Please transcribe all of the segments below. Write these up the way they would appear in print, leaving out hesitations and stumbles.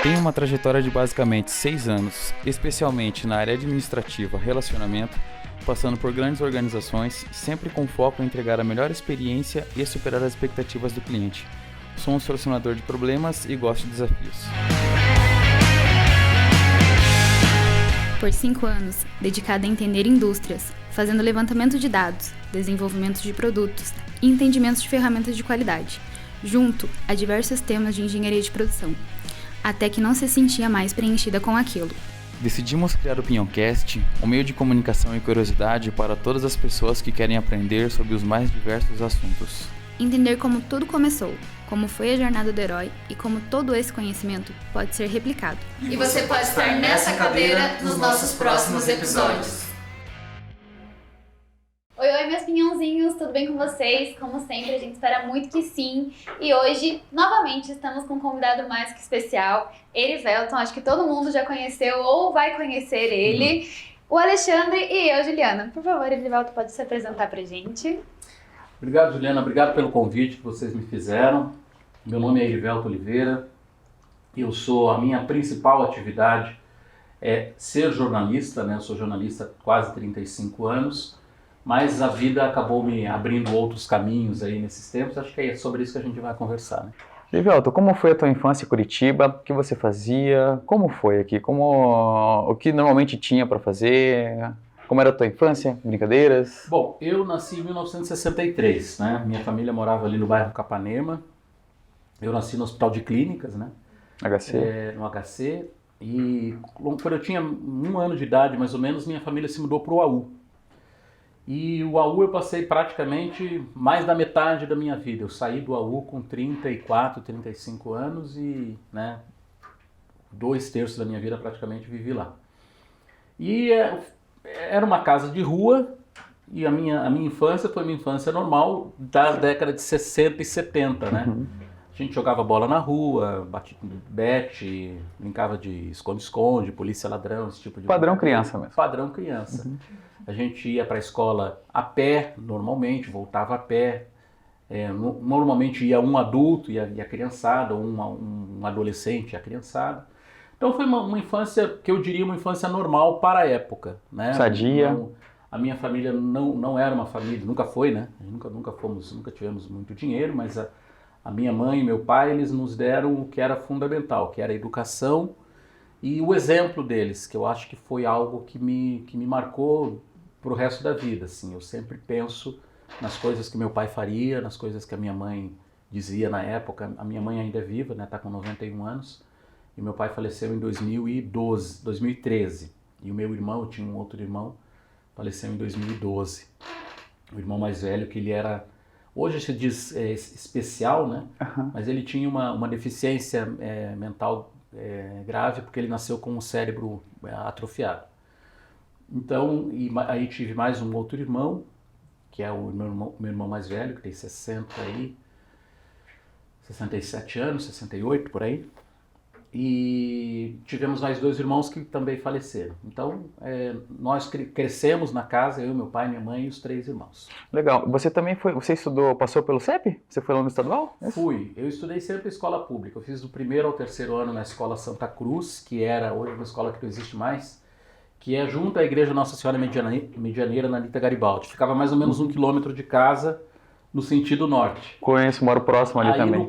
Tem uma trajetória de basicamente 6 anos, especialmente na área administrativa, relacionamento, passando por grandes organizações, sempre com foco em entregar a melhor experiência e superar as expectativas do cliente. Sou um solucionador de problemas e gosto de desafios. Por 5 anos, dedicada a entender indústrias, fazendo levantamento de dados, desenvolvimento de produtos e entendimentos de ferramentas de qualidade, junto a diversos temas de engenharia de produção, até que não se sentia mais preenchida com aquilo. Decidimos criar o Pinhoncast, um meio de comunicação e curiosidade para todas as pessoas que querem aprender sobre os mais diversos assuntos. Entender como tudo começou, como foi a jornada do herói e como todo esse conhecimento pode ser replicado. E você pode estar nessa cadeira nos nossos próximos episódios. Oi, meus pinhãozinhos, tudo bem com vocês? Como sempre, a gente espera muito que sim. E hoje, novamente, estamos com um convidado mais que especial, Erivelton. Acho que todo mundo já conheceu ou vai conhecer ele. O Alexandre e eu, Juliana. Por favor, Erivelton, pode se apresentar pra gente. Obrigado, Juliana. Obrigado pelo convite que vocês me fizeram. Meu nome é Erivelton Oliveira. A minha principal atividade é ser jornalista, né? Eu sou jornalista há quase 35 anos. Mas a vida acabou me abrindo outros caminhos aí nesses tempos. Acho que é sobre isso que a gente vai conversar, né? Erivelton, como foi a tua infância em Curitiba? O que você fazia? Como foi aqui? O que normalmente tinha para fazer? Como era a tua infância? Brincadeiras? Bom, eu nasci em 1963, né? Minha família morava ali no bairro Capanema. Eu nasci no Hospital de Clínicas, né? HC? No HC. E quando eu tinha 1 ano de idade, mais ou menos, minha família se mudou para o AU. E o AU eu passei praticamente mais da metade da minha vida. Eu saí do AU com 34, 35 anos e, né, 2/3 da minha vida praticamente vivi lá. E era uma casa de rua e a minha infância foi uma infância normal da década de 60 e 70, né? A gente jogava bola na rua, bete, brincava de esconde-esconde, polícia ladrão, esse tipo de... Padrão criança mesmo. Padrão criança. A gente ia para a escola a pé, normalmente, voltava a pé. Normalmente ia um adulto e a criançada, ou um adolescente e a criançada. Então foi uma infância, que eu diria uma infância normal para a época, né? Sadia. A minha família não era uma família, nunca foi, né? Nunca tivemos muito dinheiro, mas a minha mãe e meu pai, eles nos deram o que era fundamental, que era a educação e o exemplo deles, que eu acho que foi algo que me marcou para o resto da vida, assim. Eu sempre penso nas coisas que meu pai faria, nas coisas que a minha mãe dizia na época. A minha mãe ainda é viva, né? Tá com 91 anos, e meu pai faleceu em 2013. E o meu irmão, eu tinha um outro irmão, faleceu em 2012. O irmão mais velho, que ele era... Hoje se diz especial, né? Mas ele tinha uma deficiência mental grave, porque ele nasceu com o cérebro atrofiado. Então, aí tive mais um outro irmão, que é o meu irmão mais velho, que tem 67 anos, 68, por aí. E tivemos mais 2 irmãos que também faleceram. Então, nós crescemos na casa, eu, meu pai, minha mãe e os 3 irmãos. Legal. Você também passou pelo CEP? Você foi lá no estadual? Fui. Eu estudei sempre escola pública. Eu fiz do 1º ao 3º ano na escola Santa Cruz, que era hoje uma escola que não existe mais, que é junto à igreja Nossa Senhora Medianeira, na Anita Garibaldi. Ficava mais ou menos 1 quilômetro de casa, no sentido norte. Conheço, moro próximo ali também. No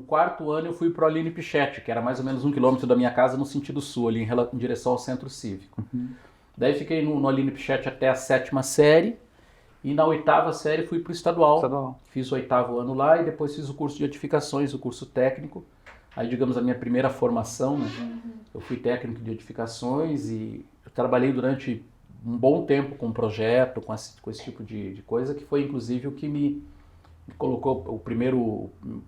quarto ano eu fui para o Aline Pichetti, que era mais ou menos 1 quilômetro da minha casa, no sentido sul, ali em direção ao centro cívico. Daí fiquei no Aline Pichetti até a 7ª série, e na 8ª série fui para o estadual. Fiz o 8º ano lá e depois fiz o curso de edificações, o curso técnico. Aí, digamos, a minha primeira formação, né? Eu fui técnico de edificações e eu trabalhei durante um bom tempo com projeto, com esse tipo de coisa, que foi inclusive o que me colocou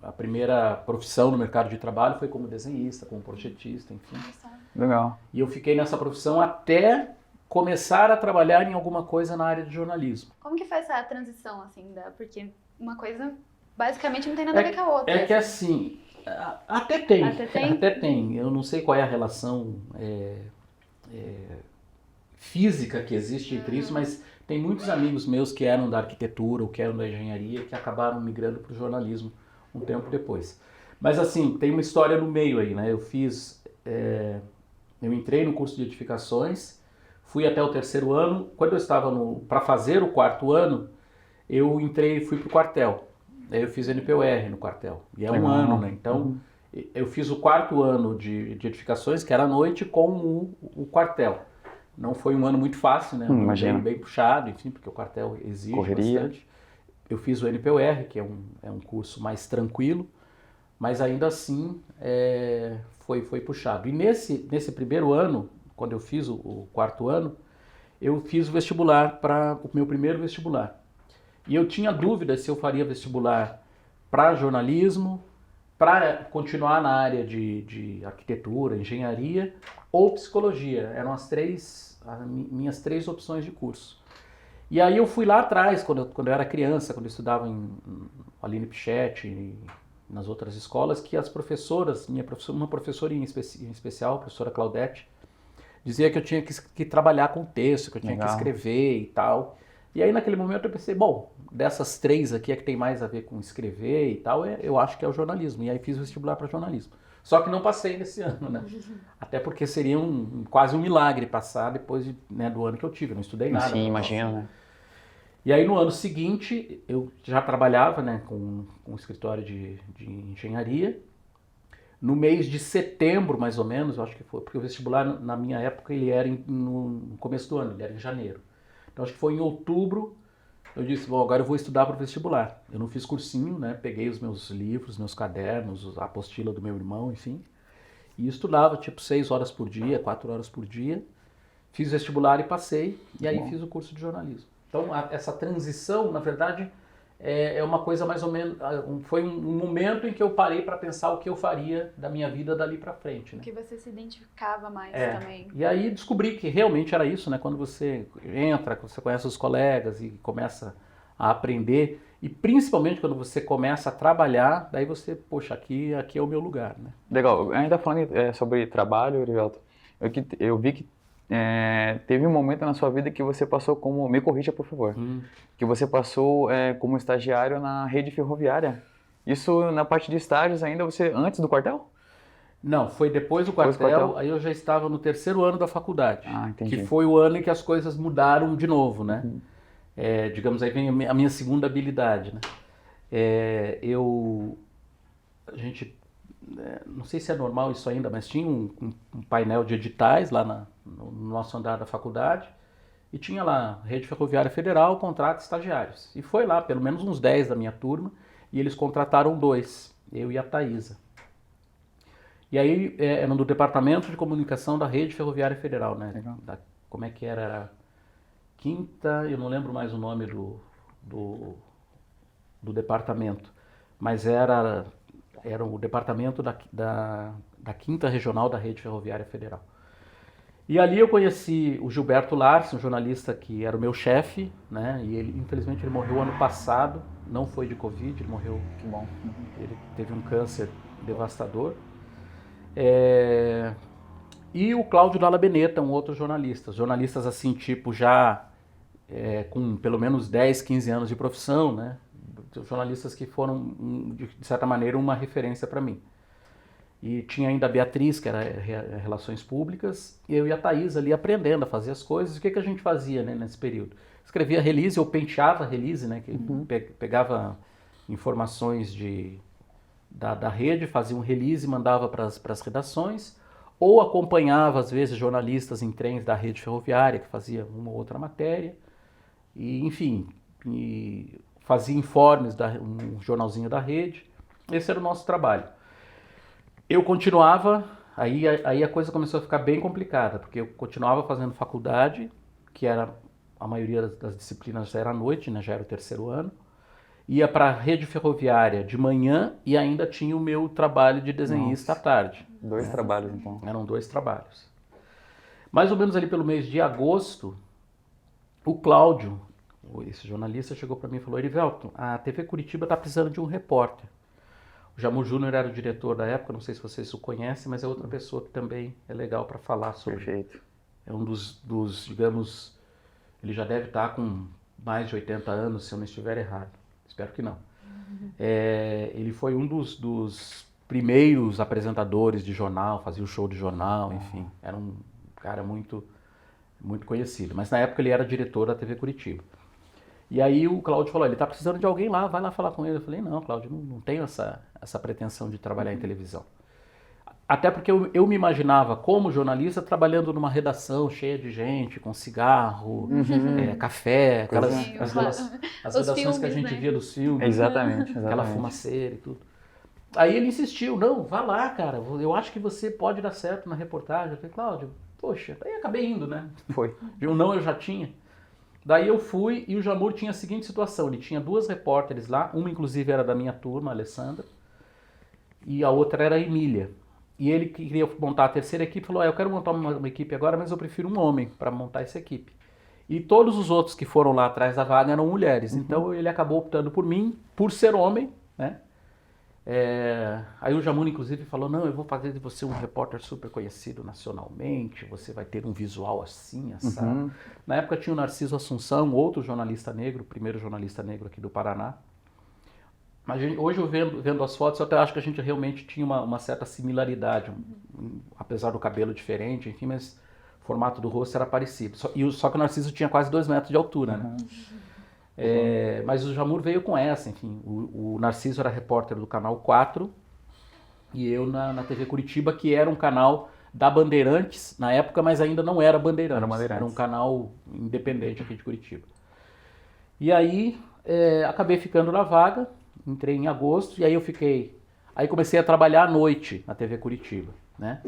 a primeira profissão no mercado de trabalho foi como desenhista, como projetista, enfim. Legal. E eu fiquei nessa profissão até começar a trabalhar em alguma coisa na área de jornalismo. Como que foi essa transição, assim, porque uma coisa basicamente não tem nada a ver com a outra. É que assim, até tem. Eu não sei qual é a relação física que existe entre isso, mas tem muitos amigos meus que eram da arquitetura ou que eram da engenharia que acabaram migrando para o jornalismo um tempo depois. Mas assim, tem uma história no meio aí, né? Eu entrei no curso de edificações, fui até o 3º ano. Quando eu estava para fazer o 4º ano, eu fui pro quartel. Aí eu fiz NPUR no quartel. E é um ano, né? Então, eu fiz o 4º ano de edificações, que era à noite, com o quartel. Não foi um ano muito fácil, né? Imagina. Bem puxado, enfim, porque o quartel exige Correria. bastante. Eu fiz o NPUR, que é um curso mais tranquilo, mas ainda assim foi puxado. E nesse primeiro ano, quando eu fiz o 4º ano, eu fiz o vestibular o meu primeiro vestibular. E eu tinha dúvida se eu faria vestibular para jornalismo, para continuar na área de arquitetura, engenharia ou psicologia. Eram as minhas 3 opções de curso. E aí eu fui lá atrás, quando eu era criança, quando eu estudava em Aline Pichetti e nas outras escolas, que as professoras, uma professora em especial, a professora Claudete, dizia que eu tinha que trabalhar com texto, que eu tinha que escrever e tal. E aí naquele momento eu pensei, bom, dessas 3 aqui é que tem mais a ver com escrever e tal, eu acho que é o jornalismo. E aí fiz o vestibular para jornalismo. Só que não passei nesse ano, né? Até porque seria quase um milagre passar depois do ano que eu tive. Eu não estudei nada. Sim, imagina, né? E aí no ano seguinte eu já trabalhava, né, com um escritório de engenharia. No mês de setembro, mais ou menos, eu acho que foi, porque o vestibular na minha época ele era no começo do ano, ele era em janeiro. Então acho que foi em outubro, eu disse, bom, agora eu vou estudar para o vestibular. Eu não fiz cursinho, né? Peguei os meus livros, meus cadernos, a apostila do meu irmão, enfim. E estudava tipo 6 horas por dia, 4 horas por dia. Fiz vestibular e passei, e aí fiz o curso de jornalismo. Então essa transição, na verdade, é uma coisa mais ou menos... Foi um momento em que eu parei para pensar o que eu faria da minha vida dali para frente, né? Que você se identificava mais também. E aí descobri que realmente era isso, né? Quando você entra, você conhece os colegas e começa a aprender, e principalmente quando você começa a trabalhar, daí você, poxa, aqui é o meu lugar, né? Legal. Ainda falando sobre trabalho, Erivelton, eu vi que teve um momento na sua vida que você passou como... Me corrija, por favor. Que você passou como estagiário na rede ferroviária. Isso na parte de estágios ainda, antes do quartel? Não, foi depois do quartel, aí eu já estava no 3º ano da faculdade. Entendi. Que foi o ano em que as coisas mudaram de novo, né? Digamos, aí vem a minha segunda habilidade, né? Não sei se é normal isso ainda, mas tinha um painel de editais lá no nosso andar da faculdade, e tinha lá, Rede Ferroviária Federal contrata estagiários. E foi lá, pelo menos uns 10 da minha turma, e eles contrataram 2, eu e a Thaisa. E aí, era no Departamento de Comunicação da Rede Ferroviária Federal, né? Como é que era? Quinta, eu não lembro mais o nome do departamento, mas era o departamento da 5ª Regional da Rede Ferroviária Federal. E ali eu conheci o Gilberto Larsen, um jornalista que era o meu chefe, né? E infelizmente ele morreu ano passado, não foi de Covid, ele morreu... Que bom. Ele teve um câncer devastador. E o Cláudio Dalla Beneta, um outro jornalista. Jornalistas assim, tipo, já com pelo menos 10, 15 anos de profissão, né? Jornalistas que foram, de certa maneira, uma referência para mim. E tinha ainda a Beatriz, que era Relações Públicas, e eu e a Thaisa ali aprendendo a fazer as coisas. O que a gente fazia, né, nesse período? Escrevia release, eu penteava release, né? Que pegava informações da rede, fazia um release e mandava para as redações, ou acompanhava, às vezes, jornalistas em trens da rede ferroviária, que fazia uma ou outra matéria, e, enfim, fazia informes, um jornalzinho da rede. Esse era o nosso trabalho. Eu continuava, aí a coisa começou a ficar bem complicada, porque eu continuava fazendo faculdade, que era a maioria das disciplinas já era à noite, né, já era o 3º ano, ia para a rede ferroviária de manhã e ainda tinha o meu trabalho de desenhista à tarde. 2 trabalhos, então. Eram 2 trabalhos. Mais ou menos ali pelo mês de agosto, o Cláudio, esse jornalista, chegou para mim e falou: Erivelton, a TV Curitiba está precisando de um repórter. O Jamur Júnior era o diretor da época, não sei se vocês o conhecem, mas é outra pessoa que também é legal para falar sobre. Perfeito. É um dos, digamos, ele já deve estar com mais de 80 anos, se eu não estiver errado. Espero que não. Ele foi um dos primeiros apresentadores de jornal, fazia o show de jornal, enfim. Era um cara muito, muito conhecido. Mas na época ele era diretor da TV Curitiba. E aí o Cláudio falou, ele tá precisando de alguém lá, vai lá falar com ele. Eu falei, não, Cláudio, não tenho essa pretensão de trabalhar em televisão. Até porque eu me imaginava como jornalista trabalhando numa redação cheia de gente, com cigarro, café, as redações filmes, que a gente via dos filmes. Exatamente. Aquela fumaceira e tudo. Aí ele insistiu, não, vá lá, cara, eu acho que você pode dar certo na reportagem. Eu falei, Cláudio, poxa, aí acabei indo, né? Foi. Um não eu já tinha. Daí eu fui e o Jamur tinha a seguinte situação, ele tinha 2 repórteres lá, uma inclusive era da minha turma, a Alessandra, e a outra era a Emília. E ele queria montar a terceira equipe, falou, eu quero montar uma equipe agora, mas eu prefiro um homem para montar essa equipe. E todos os outros que foram lá atrás da vaga eram mulheres, então ele acabou optando por mim, por ser homem, né? Aí o Jamur inclusive falou, não, eu vou fazer de você um repórter super conhecido nacionalmente, você vai ter um visual assim, assado. Na época tinha o Narciso Assunção, outro jornalista negro, o primeiro jornalista negro aqui do Paraná. Mas hoje eu vendo as fotos, eu até acho que a gente realmente tinha uma certa similaridade, apesar do cabelo diferente, enfim, mas o formato do rosto era parecido. Só que o Narciso tinha quase 2 metros de altura, né? Mas o Jamur veio com essa, enfim. O Narciso era repórter do Canal 4 e eu na TV Curitiba, que era um canal da Bandeirantes na época, mas ainda não era Bandeirantes. Era um canal independente aqui de Curitiba. E aí acabei ficando na vaga, entrei em agosto e aí comecei a trabalhar à noite na TV Curitiba, né?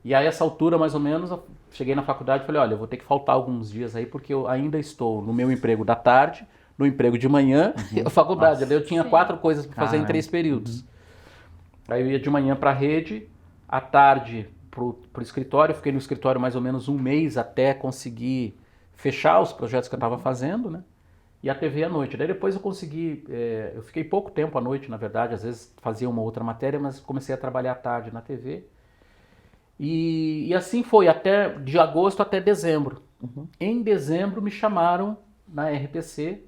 E aí, essa altura, mais ou menos, eu cheguei na faculdade e falei, olha, eu vou ter que faltar alguns dias aí, porque eu ainda estou no meu emprego da tarde, no emprego de manhã e a faculdade. Nossa, eu tinha 4 coisas para fazer em 3 períodos. Aí eu ia de manhã para a rede, à tarde pro escritório, fiquei no escritório mais ou menos 1 mês até conseguir fechar os projetos que eu estava fazendo, né? E a TV à noite. Daí depois eu consegui, eu fiquei pouco tempo à noite, na verdade, às vezes fazia uma outra matéria, mas comecei a trabalhar à tarde na TV. E assim foi, de agosto até dezembro. Em dezembro me chamaram na RPC,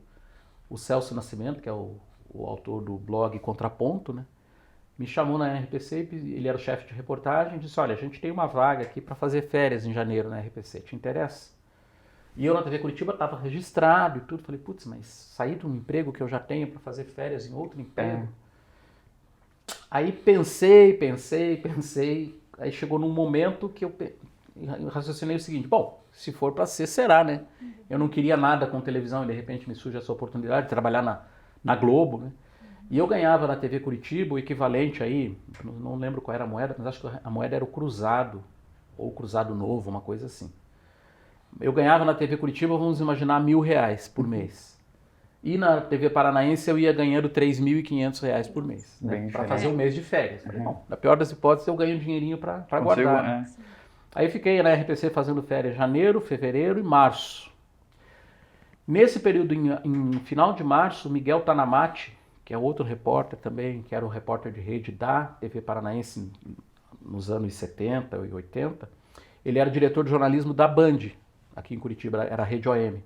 o Celso Nascimento, que é o autor do blog Contraponto, né? Me chamou na RPC, ele era o chefe de reportagem, e disse, olha, a gente tem uma vaga aqui para fazer férias em janeiro na RPC, te interessa? E eu na TV Curitiba estava registrado e tudo, falei, putz, mas sair de um emprego que eu já tenho para fazer férias em outro emprego? Aí pensei, aí chegou num momento que eu raciocinei o seguinte, bom, se for para ser, será, né? Eu não queria nada com televisão e de repente me surge essa oportunidade de trabalhar na Globo, né? E eu ganhava na TV Curitiba o equivalente aí, não lembro qual era a moeda, mas acho que a moeda era o Cruzado, ou o Cruzado Novo, uma coisa assim. Eu ganhava na TV Curitiba, vamos imaginar, R$1.000 por mês. E na TV Paranaense eu ia ganhando R$3.500 por mês, né? Para fazer um mês de férias. Bom, na pior das hipóteses, eu ganho um dinheirinho para guardar. Né? Aí fiquei na RPC fazendo férias em janeiro, fevereiro e março. Nesse período, em final de março, Miguel Tanamati, que é outro repórter também, que era o repórter de rede da TV Paranaense nos anos 70 e 80, ele era diretor de jornalismo da Band, aqui em Curitiba, era a Rede OM.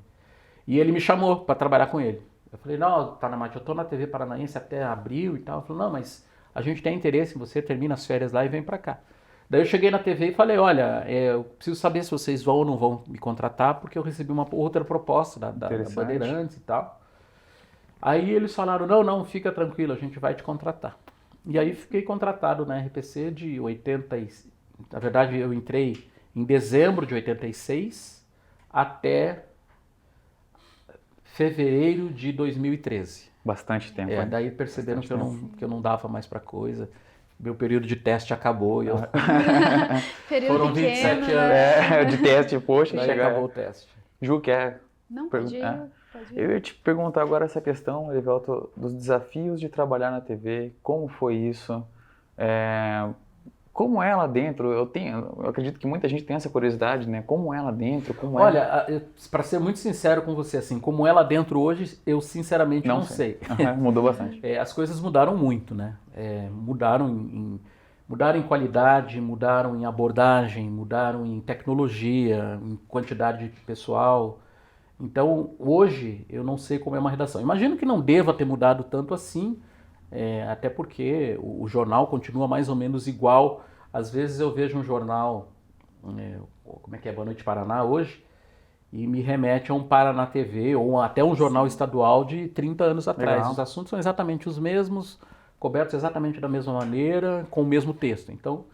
E ele me chamou para trabalhar com ele. Eu falei, não, Tanamati, eu estou na TV Paranaense até abril e tal. Ele falou, não, mas a gente tem interesse em você, termina as férias lá e vem para cá. Daí eu cheguei na TV e falei, olha, eu preciso saber se vocês vão ou não vão me contratar, porque eu recebi uma outra proposta da Bandeirantes e tal. Aí eles falaram, não, fica tranquilo, a gente vai te contratar. E aí fiquei contratado na RPC de 80, na verdade eu entrei em dezembro de 86 até fevereiro de 2013. Bastante tempo. Daí perceberam que eu não dava mais pra coisa. Meu período de teste acabou. Período foram 27 pequeno, anos de teste, poxa, daí acabou o teste. Ju, quer? Não, pode ir. Eu ia te perguntar agora essa questão, Erivelto, dos desafios de trabalhar na TV, como foi isso? Como é lá dentro? Eu acredito que muita gente tem essa curiosidade, né? Como é lá dentro? Olha, para ser muito sincero com você, assim, como é lá dentro hoje, eu sinceramente não sei. Mudou bastante. As coisas mudaram muito, né? Mudaram em qualidade, mudaram em abordagem, mudaram em tecnologia, em quantidade de pessoal. Então, hoje, eu não sei como é uma redação. Imagino que não deva ter mudado tanto assim, até porque o jornal continua mais ou menos igual. Às vezes eu vejo um jornal, como é que é, Boa Noite Paraná hoje, e me remete a um Paraná TV ou até um jornal estadual de 30 anos atrás. Legal. Os assuntos são exatamente os mesmos, cobertos exatamente da mesma maneira, com o mesmo texto. Então,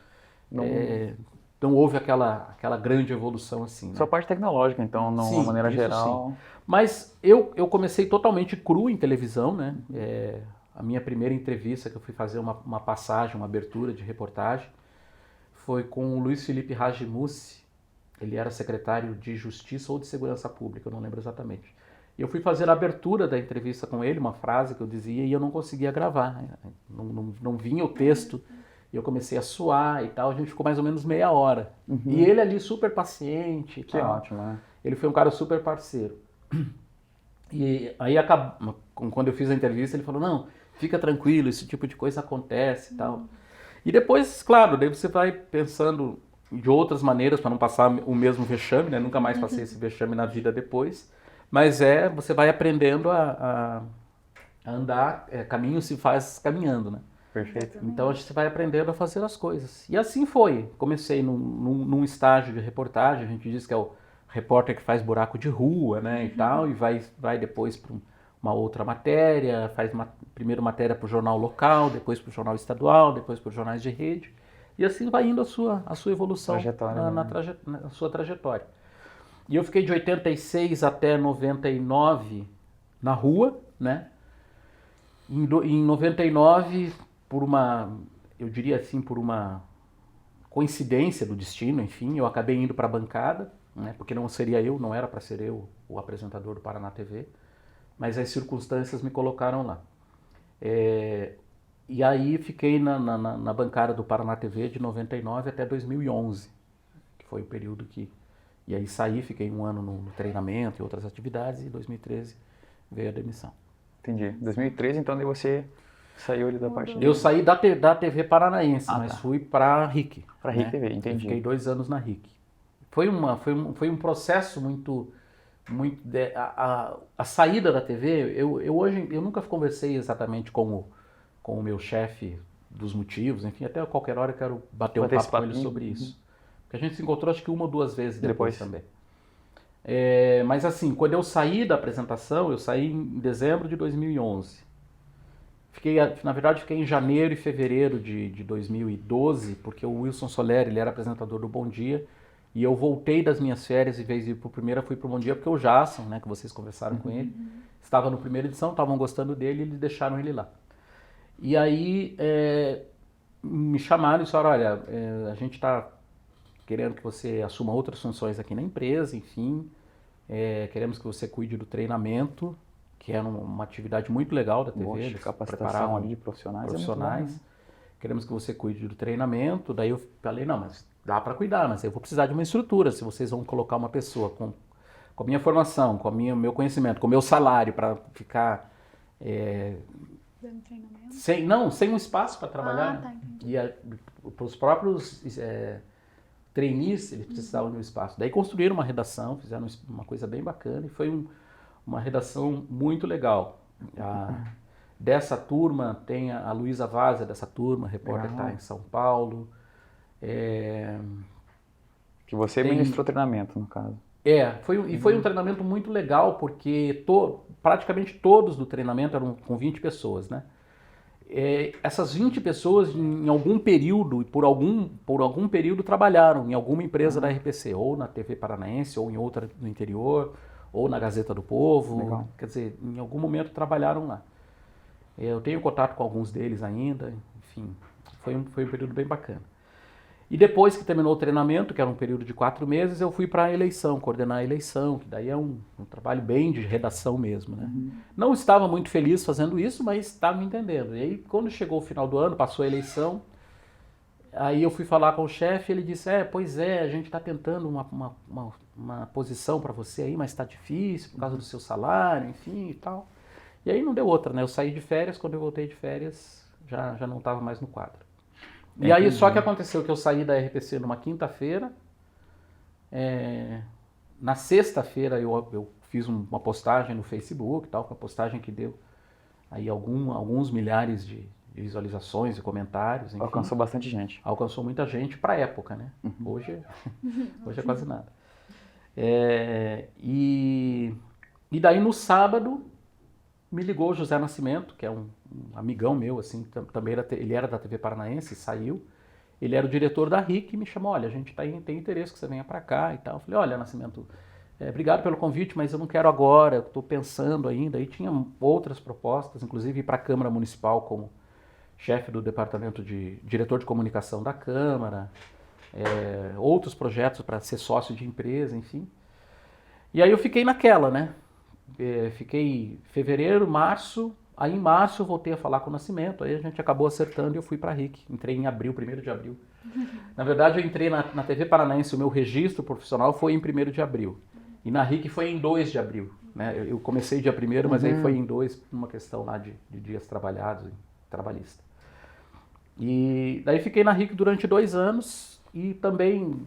não houve aquela grande evolução assim. Né? Só parte tecnológica, então, de uma maneira isso geral. Sim. Mas eu comecei totalmente cru em televisão, né? A minha primeira entrevista, que eu fui fazer uma passagem, uma abertura de reportagem, foi com o Luiz Felipe Ragimussi. Ele era secretário de Justiça ou de Segurança Pública, eu não lembro exatamente. E eu fui fazer a abertura da entrevista com ele, uma frase que eu dizia, e eu não conseguia gravar. Não vinha o texto, e eu comecei a suar e tal. A gente ficou mais ou menos meia hora. E ele ali super paciente e Que tal. ótimo, né? Ele foi um cara super parceiro. E aí, quando eu fiz a entrevista, ele falou, não, fica tranquilo, esse tipo de coisa acontece e tal. E depois, claro, daí você vai pensando de outras maneiras para não passar o mesmo vexame, né? Nunca mais passei esse vexame na vida depois. Mas você vai aprendendo a andar, caminho se faz caminhando, né? Perfeito. Então a gente vai aprendendo a fazer as coisas. E assim foi. Comecei num estágio de reportagem, a gente diz que é o repórter que faz buraco de rua, né, e tal, e vai depois para uma outra matéria, faz primeiro matéria para o jornal local, depois para o jornal estadual, depois para os jornais de rede, e assim vai indo a sua evolução na sua trajetória. E eu fiquei de 86 até 99 na rua, né? Em 99, eu diria assim, por uma coincidência do destino, enfim, eu acabei indo para a bancada, né? Porque não era para ser eu o apresentador do Paraná TV, mas as circunstâncias me colocaram lá. E aí fiquei na bancada do Paraná TV de 99 até 2011, que foi o período que... E aí saí, fiquei um ano no treinamento e outras atividades, e em 2013 veio a demissão. Entendi. 2013, então, daí você saiu ali da parte... Eu saí da TV Paranaense, mas fui para a RIC. Para a RIC TV, entendi. Eu fiquei 2 anos na RIC. Foi um processo muito a saída da TV, eu nunca conversei exatamente com o meu chefe dos motivos, enfim, até qualquer hora eu quero bater um papo com ele sobre isso. Porque a gente se encontrou acho que 1 ou 2 vezes depois também. Mas assim, quando eu saí da apresentação, eu saí em dezembro de 2011. Na verdade, fiquei em janeiro e fevereiro de 2012, porque o Wilson Soler, ele era apresentador do Bom Dia, e eu voltei das minhas férias, em vez de ir para o primeiro, eu fui para o Bom Dia, porque o Jason, né, que vocês conversaram com ele, estava no primeira edição, estavam gostando dele, e eles deixaram ele lá. E aí me chamaram e disseram, olha, a gente está querendo que você assuma outras funções aqui na empresa, enfim, queremos que você cuide do treinamento, que é uma atividade muito legal da TV, eles capacitação ali de profissionais. Queremos que você cuide do treinamento. Daí eu falei, não, mas dá para cuidar, mas eu vou precisar de uma estrutura. Se vocês vão colocar uma pessoa com a minha formação, com o meu conhecimento, com o meu salário para ficar dando treinamento? sem um espaço para trabalhar. Tá, e para os próprios trainees, eles precisavam de um espaço. Daí construíram uma redação, fizeram uma coisa bem bacana e foi uma redação muito legal. Dessa turma tem a Luísa Vaz, dessa turma, repórter está em São Paulo. Que você ministrou treinamento, no caso. Foi um treinamento muito legal, porque praticamente todos do treinamento eram com 20 pessoas, né? Essas 20 pessoas, em algum período, por algum período, trabalharam em alguma empresa da RPC, ou na TV Paranaense, ou em outra no interior, ou na Gazeta do Povo. Legal. Quer dizer, em algum momento trabalharam lá. Eu tenho contato com alguns deles ainda, enfim, foi um período bem bacana. E depois que terminou o treinamento, que era um período de 4 meses, eu fui para a eleição, coordenar a eleição, que daí é um trabalho bem de redação mesmo, né? Não estava muito feliz fazendo isso, mas estava me entendendo. E aí, quando chegou o final do ano, passou a eleição, aí eu fui falar com o chefe, ele disse, pois é, a gente está tentando uma posição para você aí, mas está difícil por causa do seu salário, enfim e tal. E aí não deu outra, né? Eu saí de férias, quando eu voltei de férias, já não estava mais no quadro. E aí só que aconteceu que eu saí da RPC numa quinta-feira, na sexta-feira eu fiz uma postagem no Facebook, tal, uma postagem que deu aí alguns milhares de visualizações e comentários. Enfim. Alcançou bastante gente. Alcançou muita gente para a época, né? Hoje é quase nada. E daí no sábado me ligou o José Nascimento, que é um amigão meu, assim, também ele era da TV Paranaense, saiu. Ele era o diretor da RIC e me chamou, olha, a gente tem interesse que você venha para cá e tal. Eu falei, olha, Nascimento, obrigado pelo convite, mas eu não quero agora, eu estou pensando ainda. Aí tinha outras propostas, inclusive ir para a Câmara Municipal como chefe do departamento de diretor de comunicação da Câmara, outros projetos para ser sócio de empresa, enfim. E aí eu fiquei naquela, né? Fiquei fevereiro, março, aí em março eu voltei a falar com o Nascimento, aí a gente acabou acertando e eu fui para a RIC. Entrei em abril, 1º de abril. Na verdade eu entrei na TV Paranaense, o meu registro profissional foi em 1º de abril. E na RIC foi em 2 de abril. Né? Eu comecei dia 1º, mas aí foi em 2, por uma questão lá de dias trabalhados, trabalhista. E daí fiquei na RIC durante 2 anos e também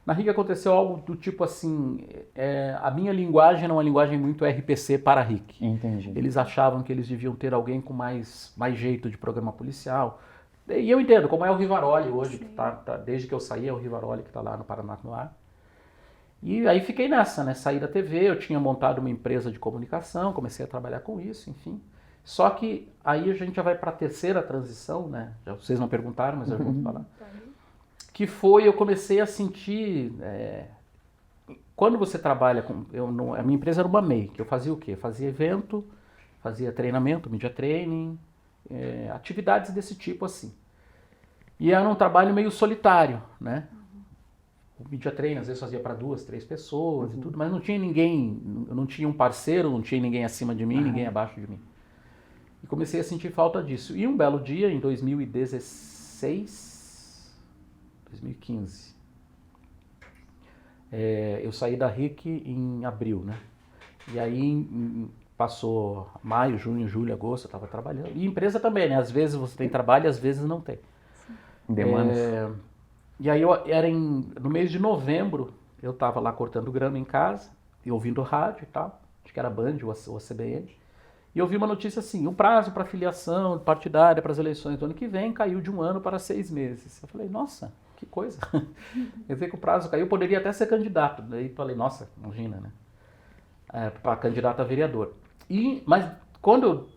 na RIC aconteceu algo do tipo assim, a minha linguagem era uma linguagem muito RPC para a RIC. Entendi. Eles achavam que eles deviam ter alguém com mais jeito de programa policial. E eu entendo, como é o Rivaroli hoje, que desde que eu saí é o Rivaroli que está lá no Paraná no ar. E aí fiquei nessa, né? Saí da TV, eu tinha montado uma empresa de comunicação, comecei a trabalhar com isso, enfim. Só que aí a gente já vai para a terceira transição, né? Vocês não perguntaram, mas eu vou falar. Que foi, eu comecei a sentir... quando você trabalha com... a minha empresa era uma MEI, que eu fazia o quê? Fazia evento, fazia treinamento, media training, atividades desse tipo assim. E era um trabalho meio solitário, né? O media training às vezes fazia para 2, 3 pessoas e tudo, mas não tinha ninguém, eu não tinha um parceiro, não tinha ninguém acima de mim, ninguém abaixo de mim. E comecei a sentir falta disso. E um belo dia, em 2015, eu saí da RIC em abril, né? E aí passou maio, junho, julho, agosto, eu estava trabalhando. E empresa também, né? Às vezes você tem trabalho, às vezes não tem. Demandas. E aí no mês de novembro, eu estava lá cortando grama em casa, e ouvindo rádio e tal, acho que era Band ou a CBN, e eu vi uma notícia assim, o prazo para filiação partidária para as eleições do ano que vem caiu de 1 ano para 6 meses. Eu falei, nossa, que coisa. Quer dizer que o prazo caiu, poderia até ser candidato. Daí falei, nossa, imagina, né? Para candidato a vereador. Mas quando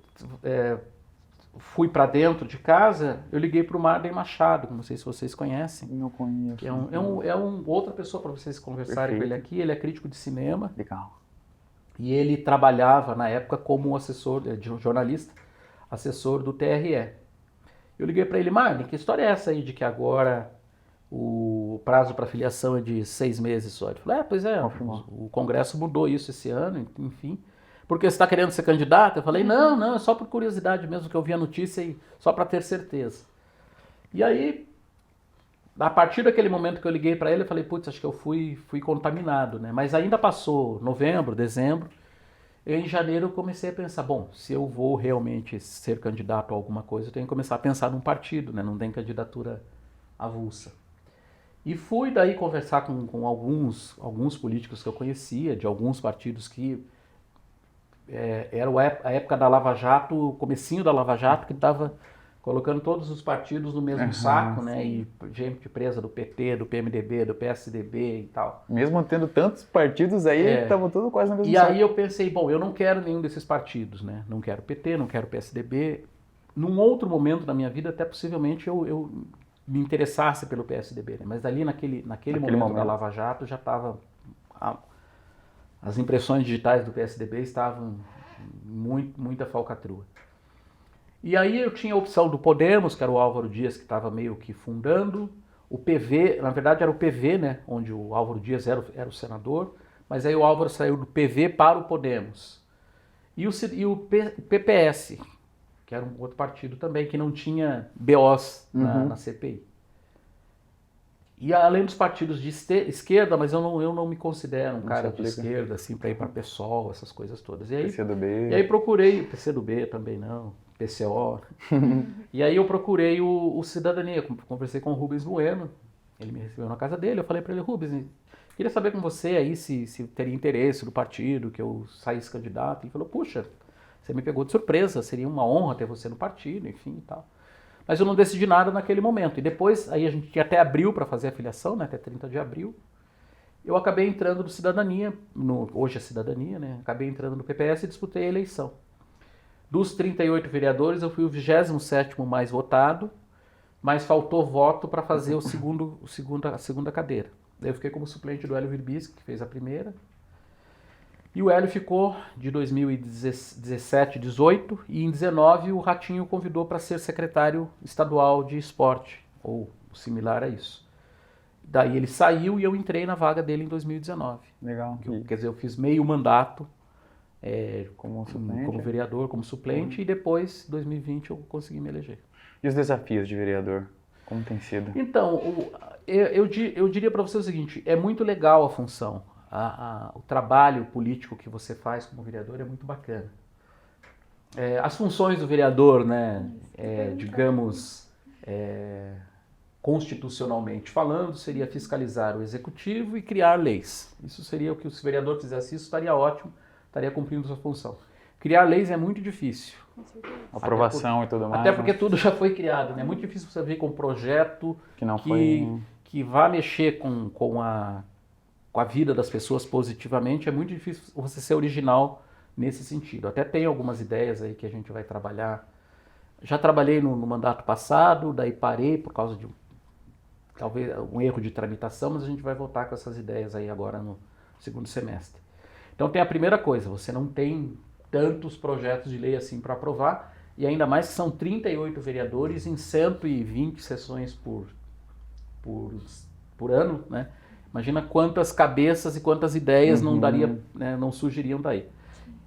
eu fui para dentro de casa, eu liguei para o Marden Machado, não sei se vocês conhecem. Não conheço. É outra pessoa para vocês conversarem com ele aqui. Ele é crítico de cinema. Legal. E ele trabalhava na época como assessor, jornalista, assessor do TRE. Eu liguei para ele, Marden, que história é essa aí de que agora o prazo para filiação é de 6 meses só? Ele falou, pois é, o Congresso mudou isso esse ano, enfim. Porque você está querendo ser candidato? Eu falei, não, é só por curiosidade mesmo que eu vi a notícia e só para ter certeza. E aí, a partir daquele momento que eu liguei para ele, eu falei, putz, acho que eu fui contaminado, né? Mas ainda passou novembro, dezembro, e em janeiro eu comecei a pensar, bom, se eu vou realmente ser candidato a alguma coisa, eu tenho que começar a pensar num partido, né? Não tem candidatura avulsa. E fui daí conversar com alguns políticos que eu conhecia, de alguns partidos que... era a época da Lava Jato, o comecinho da Lava Jato, que estava colocando todos os partidos no mesmo saco, né? E gente presa do PT, do PMDB, do PSDB e tal. Mesmo tendo tantos partidos aí, estavam tudo quase no mesmo saco. E aí eu pensei, bom, eu não quero nenhum desses partidos, né? Não quero PT, não quero PSDB. Num outro momento da minha vida, até possivelmente eu me interessasse pelo PSDB, né? Mas ali naquele momento da Lava Jato já estava... As impressões digitais do PSDB estavam muita falcatrua. E aí eu tinha a opção do Podemos, que era o Álvaro Dias, que estava meio que fundando. O PV, na verdade era o PV, né, onde o Álvaro Dias era o senador, mas aí o Álvaro saiu do PV para o Podemos. E o PPS, que era um outro partido também, que não tinha BOs na CPI. E além dos partidos de esquerda, mas eu não me considero um cara de esquerda, assim, para ir para PSOL, essas coisas todas. E aí, PCdoB. E aí procurei, PCdoB também não, PCO. E aí eu procurei o Cidadania, conversei com o Rubens Bueno, ele me recebeu na casa dele, eu falei para ele, Rubens, queria saber com você aí se teria interesse no partido, que eu saísse candidato. Ele falou, puxa, Você me pegou de surpresa, seria uma honra ter você no partido, enfim e tal. Mas eu não decidi nada naquele momento. E depois, aí a gente tinha até abril para fazer a filiação, né, até 30 de abril. Eu acabei entrando no Cidadania, hoje é Cidadania, né? Acabei entrando no PPS e disputei a eleição. Dos 38 vereadores, eu fui o 27º mais votado, mas faltou voto para fazer a segunda cadeira. Daí eu fiquei como suplente do Hélio Virbisky, que fez a primeira. E o Hélio ficou de 2017, 18, e em 19 o Ratinho convidou para ser secretário estadual de esporte, ou similar a isso. Daí ele saiu e eu entrei na vaga dele em 2019. Legal. Quer dizer, eu fiz meio mandato Como como vereador, como suplente, e depois, em 2020, eu consegui me eleger. E os desafios de vereador? Como tem sido? Então, eu diria para você o seguinte, é muito legal a função. O trabalho político que você faz como vereador é muito bacana. As funções do vereador, né, digamos, constitucionalmente falando, seria fiscalizar o executivo e criar leis. Isso seria o que, se o vereador fizesse isso, estaria ótimo, estaria cumprindo sua função. Criar leis é muito difícil. Aprovação e tudo mais. Até porque tudo já foi criado, né? É muito difícil você vir com um projeto que vá mexer com a vida das pessoas positivamente. É muito difícil você ser original nesse sentido. Até tem algumas ideias aí que a gente vai trabalhar. Já trabalhei no mandato passado, daí parei por causa de talvez um erro de tramitação, mas a gente vai voltar com essas ideias aí agora no segundo semestre. Então tem a primeira coisa, você não tem tantos projetos de lei assim para aprovar, e ainda mais que são 38 vereadores em 120 sessões por ano, né? Imagina quantas cabeças e quantas ideias não surgiriam daí.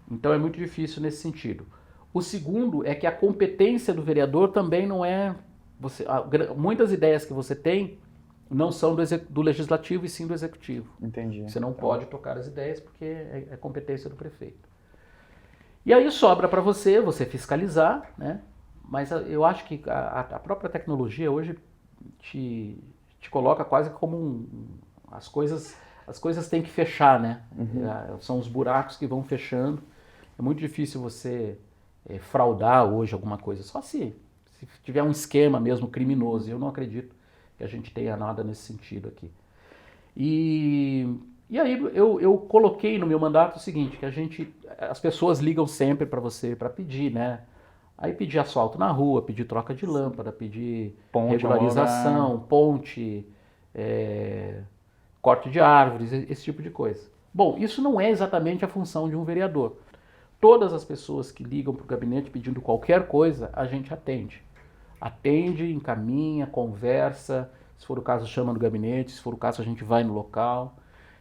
Então é muito difícil nesse sentido. O segundo é que a competência do vereador também não é... muitas ideias que você tem não são do legislativo e sim do executivo. Entendi. Você não pode tocar as ideias porque é competência do prefeito. E aí sobra para você fiscalizar, né? Mas eu acho que a própria tecnologia hoje te coloca quase como as coisas têm que fechar, né? São os buracos que vão fechando. É muito difícil você fraudar hoje alguma coisa, só se tiver um esquema mesmo criminoso. Eu não acredito que a gente tenha nada nesse sentido aqui. E aí eu coloquei no meu mandato o seguinte, que as pessoas ligam sempre para você para pedir, né? Aí pedir asfalto na rua, pedir troca de lâmpada, pedir regularização, ponte, corte de árvores, esse tipo de coisa. Bom, isso não é exatamente a função de um vereador. Todas as pessoas que ligam para o gabinete pedindo qualquer coisa, a gente atende. Atende, encaminha, conversa, se for o caso chama no gabinete, se for o caso a gente vai no local.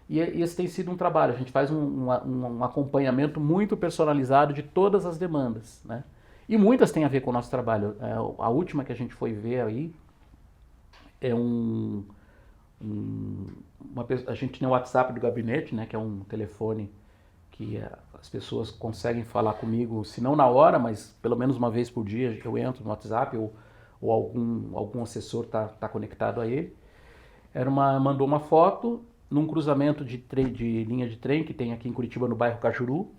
E esse tem sido um trabalho, a gente faz um acompanhamento muito personalizado de todas as demandas, né? E muitas têm a ver com o nosso trabalho. A última que a gente foi ver aí é a gente tem o WhatsApp do gabinete, né, que é um telefone que as pessoas conseguem falar comigo, se não na hora, mas pelo menos uma vez por dia eu entro no WhatsApp ou algum assessor tá conectado a ele. Mandou uma foto num cruzamento de linha de trem que tem aqui em Curitiba, no bairro Cajuru.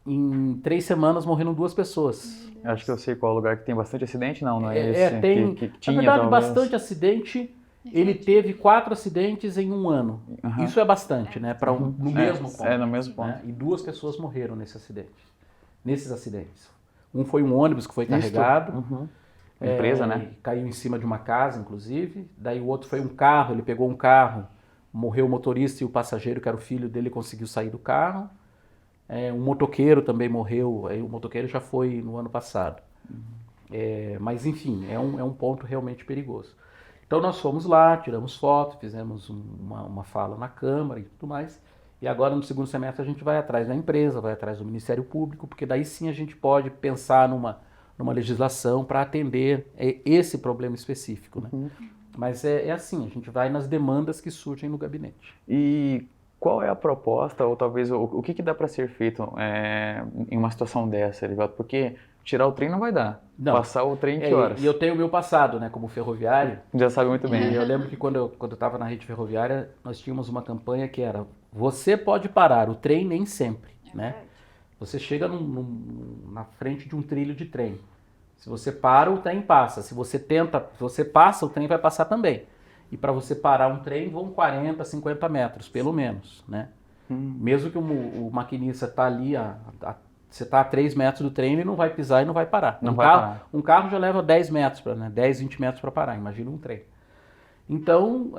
Em 3 semanas morreram 2 pessoas. Acho que eu sei qual lugar que tem bastante acidente, não é esse? Tem, que tinha, na verdade, talvez. bastante acidente. Ele teve 4 acidentes em 1 ano. Isso é bastante, né? No mesmo ponto. No mesmo ponto. Né? E 2 pessoas morreram nesses acidentes. Um foi um ônibus que foi carregado. Empresa, né? Caiu em cima de uma casa, inclusive. Daí o outro foi um carro, ele pegou um carro, morreu o motorista e o passageiro, que era o filho dele, conseguiu sair do carro. Um motoqueiro também morreu, o motoqueiro já foi no ano passado. Mas enfim, é um ponto realmente perigoso. Então nós fomos lá, tiramos foto, fizemos uma fala na Câmara e tudo mais. E agora no segundo semestre a gente vai atrás da empresa, vai atrás do Ministério Público, porque daí sim a gente pode pensar numa legislação para atender esse problema específico, né? Mas é assim, a gente vai nas demandas que surgem no gabinete. E qual é a proposta, ou talvez o que dá para ser feito em uma situação dessa, Erivelton? Porque tirar o trem não vai dar. Não. Passar o trem em que horas? E eu tenho o meu passado, né, como ferroviário. Já sabe muito bem. Eu lembro que quando eu estava na rede ferroviária, nós tínhamos uma campanha que era: você pode parar, o trem nem sempre, né? Você chega na frente de um trilho de trem. Se você para, o trem passa. Se você passa, o trem vai passar também. E para você parar um trem, vão 40, 50 metros, pelo menos, né? Mesmo que o maquinista está ali, você está a 3 metros do trem, ele não vai pisar e não vai parar. Um carro já leva 10 metros, 10, 20 metros para parar, imagina um trem. Então,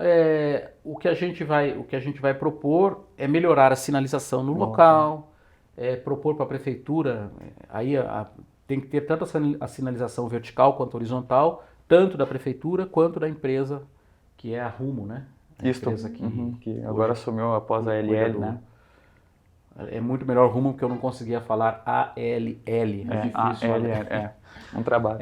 o que a gente vai propor é melhorar a sinalização no local, propor para a prefeitura, aí tem que ter tanto a sinalização vertical quanto horizontal, tanto da prefeitura quanto da empresa, que é a Rumo, né? A empresa que agora assumiu após a LL, né? É muito melhor Rumo, porque eu não conseguia falar ALL, difícil. Um trabalho.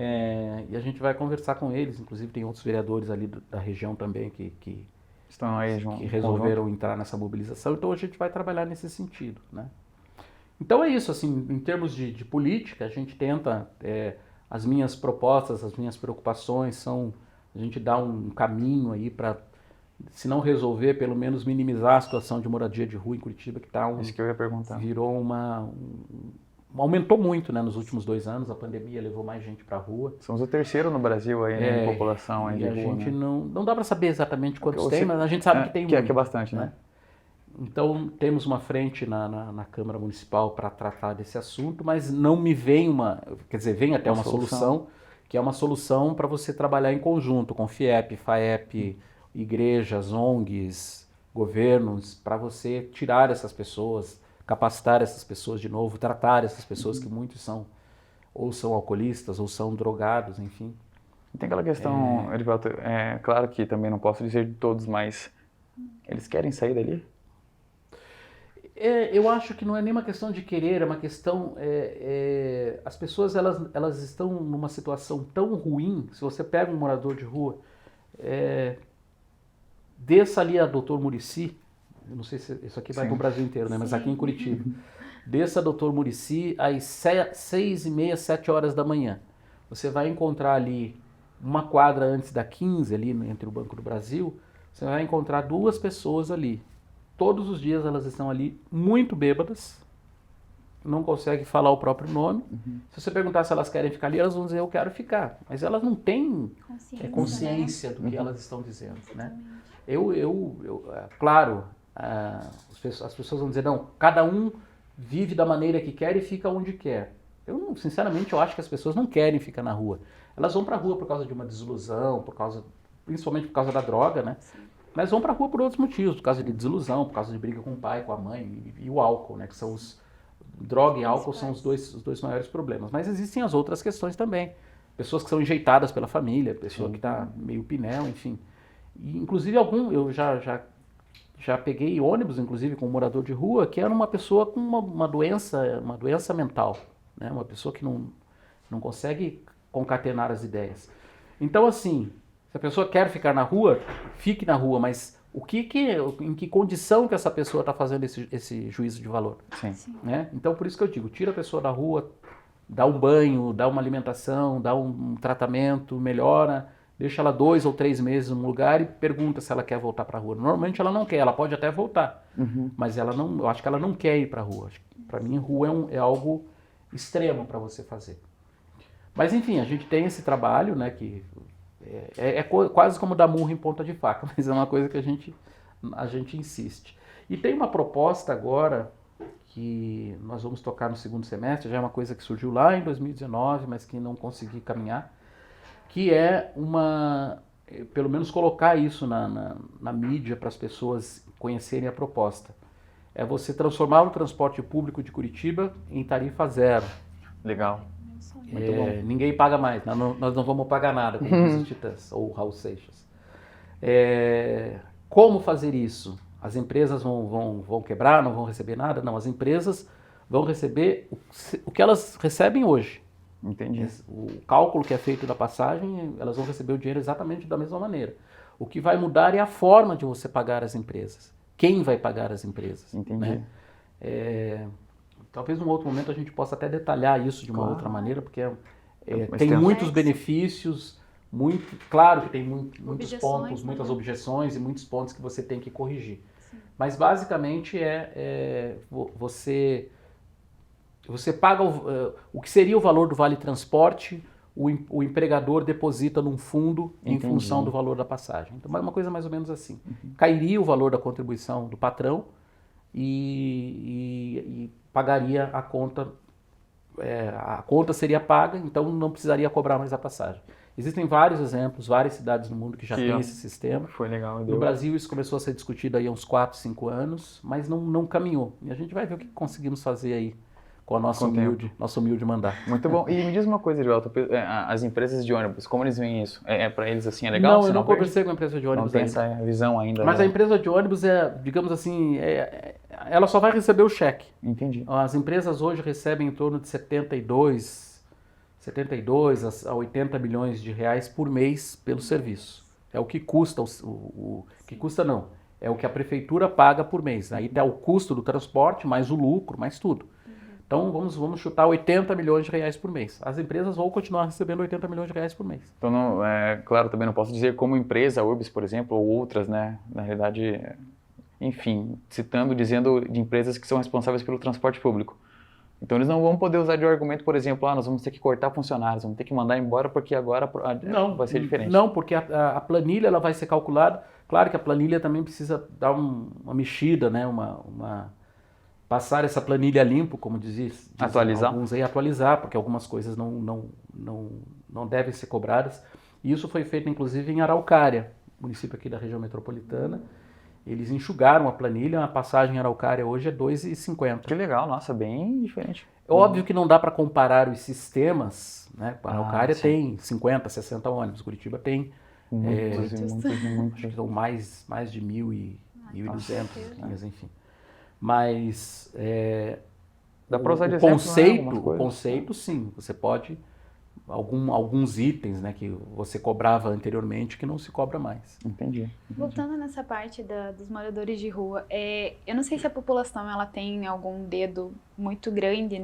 E a gente vai conversar com eles, inclusive tem outros vereadores ali da região também que estão aí que resolveram entrar nessa mobilização, então a gente vai trabalhar nesse sentido, né? Então é isso, assim, em termos de política, a gente tenta, as minhas propostas, as minhas preocupações são, a gente dá um caminho aí para, se não resolver, pelo menos minimizar a situação de moradia de rua em Curitiba, que está Isso que eu ia perguntar. Virou aumentou muito, né, nos últimos 2 anos, a pandemia levou mais gente para a rua. Somos o 3º no Brasil aí, em população aí de rua, a gente, né? não dá para saber exatamente quantos tem, mas a gente sabe que tem muito. Que é bastante, né? Então, temos uma frente na Câmara Municipal para tratar desse assunto, mas não me vem vem até uma solução, que é uma solução para você trabalhar em conjunto com FIEP, FAEP, igrejas, ONGs, governos, para você tirar essas pessoas, capacitar essas pessoas de novo, tratar essas pessoas que muitos são alcoolistas, ou são drogados, enfim. E tem aquela questão, Erivelton, claro que também não posso dizer de todos, mas eles querem sair dali? Eu acho que não é nem uma questão de querer, é uma questão... as pessoas elas estão numa situação tão ruim, se você pega um morador de rua, desça ali a Dr. Muricy, eu não sei se isso aqui vai para o Brasil inteiro, né? Mas aqui em Curitiba. Desça a Dr. Muricy às 6h30, 7 horas da manhã. Você vai encontrar ali, uma quadra antes da 15, ali entre o Banco do Brasil, você vai encontrar 2 pessoas ali. Todos os dias elas estão ali muito bêbadas, não conseguem falar o próprio nome. Se você perguntar se elas querem ficar ali, elas vão dizer eu quero ficar. Mas elas não têm consciência do que elas estão dizendo, né? Claro, as pessoas vão dizer, não, cada um vive da maneira que quer e fica onde quer. Sinceramente, eu acho que as pessoas não querem ficar na rua. Elas vão para a rua por causa de uma desilusão, principalmente por causa da droga, né? Mas vão para a rua por outros motivos, por causa de desilusão, por causa de briga com o pai, com a mãe e o álcool, né? Que são droga e álcool são os dois maiores problemas. Mas existem as outras questões também. Pessoas que são enjeitadas pela família, pessoa que está meio pinel, enfim. E, inclusive, eu já peguei ônibus, inclusive, com um morador de rua, que era uma pessoa com uma doença mental, né? Uma pessoa que não consegue concatenar as ideias. Então, assim, se a pessoa quer ficar na rua, fique na rua, mas em que condição que essa pessoa está fazendo esse juízo de valor? Sim. Né? Então, por isso que eu digo, tira a pessoa da rua, dá um banho, dá uma alimentação, dá um tratamento, melhora, deixa ela 2 ou 3 meses num lugar e pergunta se ela quer voltar para a rua. Normalmente ela não quer, ela pode até voltar, mas eu acho que ela não quer ir para a rua. Para mim, rua é algo extremo para você fazer. Mas, enfim, a gente tem esse trabalho, né, que quase como dar murro em ponta de faca, mas é uma coisa que a gente insiste. E tem uma proposta agora que nós vamos tocar no 2º semestre, já é uma coisa que surgiu lá em 2019, mas que não consegui caminhar, que é pelo menos colocar isso na mídia para as pessoas conhecerem a proposta. É você transformar o transporte público de Curitiba em tarifa zero. Legal. Muito bom. Ninguém paga mais, nós não vamos pagar nada, como diz os Titãs, ou Raul Seixas. Como fazer isso? As empresas vão quebrar, não vão receber nada? Não, as empresas vão receber o que elas recebem hoje. Entendi. O cálculo que é feito da passagem, elas vão receber o dinheiro exatamente da mesma maneira. O que vai mudar é a forma de você pagar as empresas. Quem vai pagar as empresas? Entendi. Né? Talvez num outro momento a gente possa até detalhar isso de uma outra maneira, porque Mas tem muitos benefícios, claro que tem muitos pontos, né? muitas objeções e muitos pontos que você tem que corrigir. Sim. Mas basicamente você você paga o que seria o valor do vale transporte, o empregador deposita num fundo em função do valor da passagem. Então, uma coisa mais ou menos assim. Cairia o valor da contribuição do patrão e pagaria a conta. A conta seria paga, então não precisaria cobrar mais a passagem. Existem vários exemplos, várias cidades no mundo que já têm esse sistema. Foi legal. No Brasil isso começou a ser discutido aí há uns 4, 5 anos, mas não caminhou. E a gente vai ver o que conseguimos fazer aí com a nosso humilde mandato. Muito bom. E me diz uma coisa, Erivelton, as empresas de ônibus, como eles veem isso? Para eles assim é legal? Não, eu não conversei com a empresa de ônibus ainda. Não tem essa visão ainda. Mas a empresa de ônibus digamos assim, ela só vai receber o cheque. Entendi. As empresas hoje recebem em torno de 72 a 80 milhões de reais por mês pelo serviço. É o que custa, que custa não, é o que a prefeitura paga por mês. Aí dá o custo do transporte, mais o lucro, mais tudo. Então vamos chutar 80 milhões de reais por mês. As empresas vão continuar recebendo 80 milhões de reais por mês. Então, claro, também não posso dizer como empresa, a Urbis, por exemplo, ou outras, né? Na realidade, enfim, dizendo de empresas que são responsáveis pelo transporte público. Então eles não vão poder usar de argumento, por exemplo, nós vamos ter que cortar funcionários, vamos ter que mandar embora porque agora vai ser diferente. Não, porque a planilha ela vai ser calculada. Claro que a planilha também precisa dar uma mexida, né? Passar essa planilha limpo, como dizem alguns aí, atualizar, porque algumas coisas não devem ser cobradas. E isso foi feito, inclusive, em Araucária, município aqui da região metropolitana. Eles enxugaram a planilha, a passagem em Araucária hoje é R$ 2,50. Que legal, nossa, bem diferente. Óbvio que não dá para comparar os sistemas, né? A Araucária tem 50, 60 ônibus, Curitiba tem muitos, são mais de 1.200 linhas, enfim. Mas dá para usar de o conceito, sim, você pode alguns itens, né, que você cobrava anteriormente que não se cobra mais. Entendi. Voltando nessa parte dos moradores de rua, eu não sei se a população ela tem algum dedo muito grande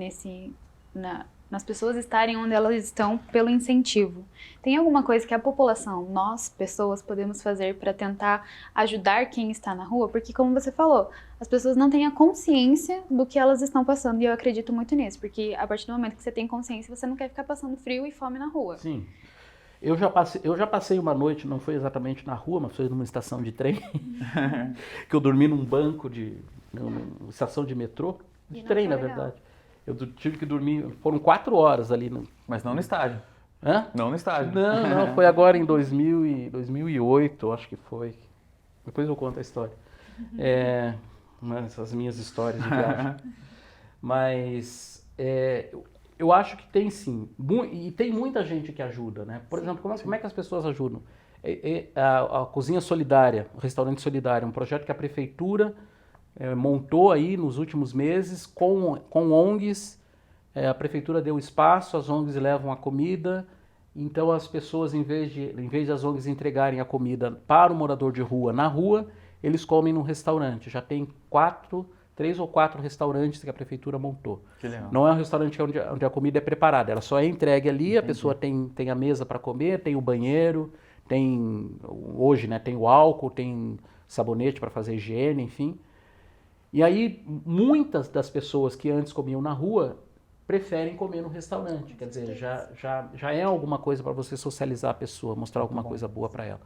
nas pessoas estarem onde elas estão pelo incentivo. Tem alguma coisa que a população, nós, pessoas, podemos fazer para tentar ajudar quem está na rua? Porque, como você falou, as pessoas não têm a consciência do que elas estão passando, e eu acredito muito nisso, porque a partir do momento que você tem consciência, você não quer ficar passando frio e fome na rua. Sim. Eu já passei uma noite, não foi exatamente na rua, mas foi numa estação de trem, que eu dormi num banco numa estação de metrô, de trem, na verdade. Eu tive que dormir, foram 4 horas ali. Mas não no estádio. Hã? Não no estádio. Não, foi agora em 2008, acho que foi. Depois eu conto a história. Essas minhas histórias de viagem. Mas eu acho que tem sim. E tem muita gente que ajuda, né? Por exemplo, como é que as pessoas ajudam? A Cozinha Solidária, o Restaurante Solidário, um projeto que a prefeitura montou aí nos últimos meses com ONGs. A prefeitura deu espaço, as ONGs levam a comida, então as pessoas, em vez de as ONGs entregarem a comida para o morador de rua na rua, eles comem num restaurante. Já tem 3 ou 4 restaurantes que a prefeitura montou. Que legal. Não é um restaurante onde a comida é preparada, ela só é entregue ali. Entendi. A pessoa tem a mesa para comer, tem o banheiro, hoje, né, tem o álcool, tem sabonete para fazer higiene, enfim. E aí, muitas das pessoas que antes comiam na rua preferem comer no restaurante. Quer dizer, já é alguma coisa para você socializar a pessoa, mostrar alguma coisa boa para ela.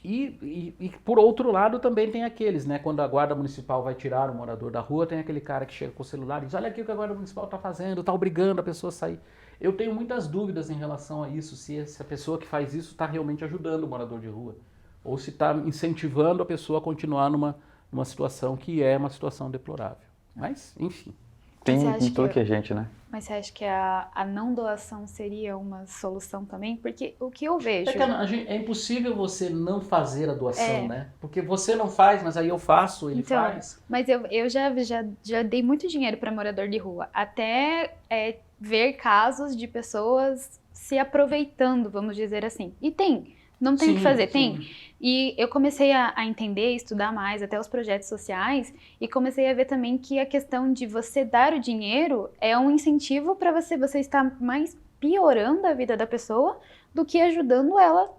E por outro lado, também tem aqueles, né? Quando a guarda municipal vai tirar o morador da rua, tem aquele cara que chega com o celular e diz: olha aqui o que a guarda municipal está fazendo, está obrigando a pessoa a sair. Eu tenho muitas dúvidas em relação a isso, se a pessoa que faz isso está realmente ajudando o morador de rua, ou se está incentivando a pessoa a continuar numa situação que é uma situação deplorável. Mas, enfim. Tem tudo que é gente, né? Mas você acha que a não doação seria uma solução também? Porque o que eu vejo... É impossível você não fazer a doação, né? Porque você não faz, mas aí eu faço, ele faz. Mas eu já dei muito dinheiro para morador de rua. Até ver casos de pessoas se aproveitando, vamos dizer assim. E tem. Não tem o que fazer, tem. E eu comecei a entender, estudar mais até os projetos sociais e comecei a ver também que a questão de você dar o dinheiro é um incentivo para você estar mais piorando a vida da pessoa do que ajudando ela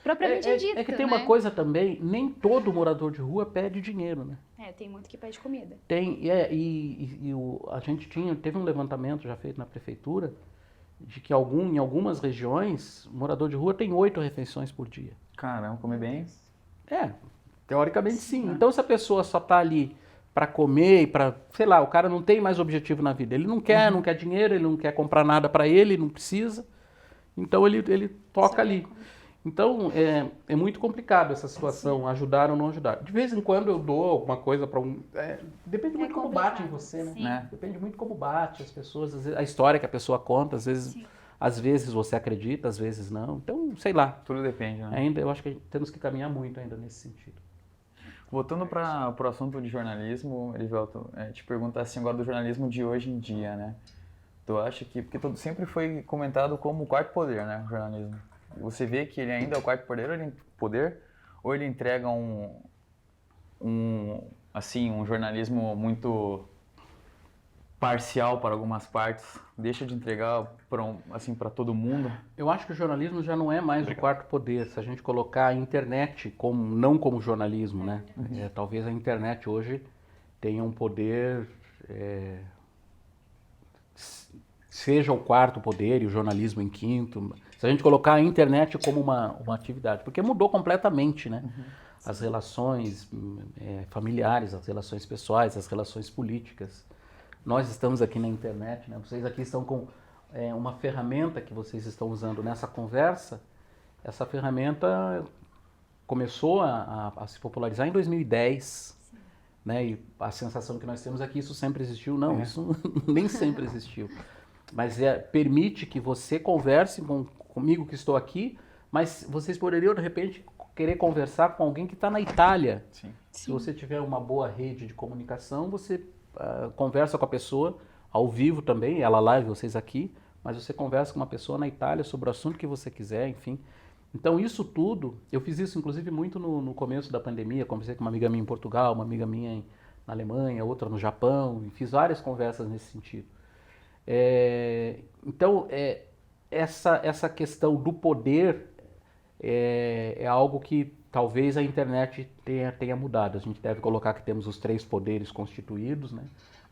propriamente dito, É que tem uma coisa também, nem todo morador de rua pede dinheiro, né? Tem muito que pede comida. A gente teve um levantamento já feito na prefeitura de que em algumas regiões, o morador de rua tem 8 refeições por dia. Caramba, come bem. Teoricamente sim. Então se a pessoa só está ali para comer e para, sei lá, o cara não tem mais objetivo na vida. Ele não quer dinheiro, ele não quer comprar nada para ele não precisa. Então ele toca ali. Então é muito complicado essa situação, ajudar ou não ajudar. De vez em quando eu dou alguma coisa para depende muito como bate em você, né? Depende muito como bate as pessoas, às vezes, a história que a pessoa conta, às vezes você acredita, às vezes não. Então, sei lá. Tudo depende, né? Ainda eu acho que temos que caminhar muito ainda nesse sentido. Voltando para o assunto de jornalismo, Erivelton, te perguntar assim agora do jornalismo de hoje em dia, né? Tu acha que, porque sempre foi comentado como o quarto poder, né, o jornalismo. Você vê que ele ainda é o quarto poder ou ele entrega um jornalismo muito parcial para algumas partes, deixa de entregar para todo mundo? Eu acho que o jornalismo já não é mais o quarto poder, se a gente colocar a internet não como jornalismo, né? Talvez a internet hoje tenha um poder, seja o quarto poder e o jornalismo em quinto, se a gente colocar a internet como uma atividade, porque mudou completamente, né? As relações familiares, as relações pessoais, as relações políticas. Nós estamos aqui na internet, né? Vocês aqui estão com uma ferramenta que vocês estão usando nessa conversa. Essa ferramenta começou a se popularizar em 2010, né? E a sensação que nós temos aqui, isso sempre existiu. Não, isso nem sempre existiu. Mas permite que você converse comigo que estou aqui, mas vocês poderiam, de repente, querer conversar com alguém que está na Itália. Sim. Se você tiver uma boa rede de comunicação, você conversa com a pessoa ao vivo também, ela live, vocês aqui, mas você conversa com uma pessoa na Itália sobre o assunto que você quiser, enfim. Então isso tudo, eu fiz isso inclusive muito no começo da pandemia, conversei com uma amiga minha em Portugal, uma amiga minha na Alemanha, outra no Japão, e fiz várias conversas nesse sentido. Então, essa questão do poder é algo que talvez a internet tenha mudado. A gente deve colocar que temos os 3 poderes constituídos, né?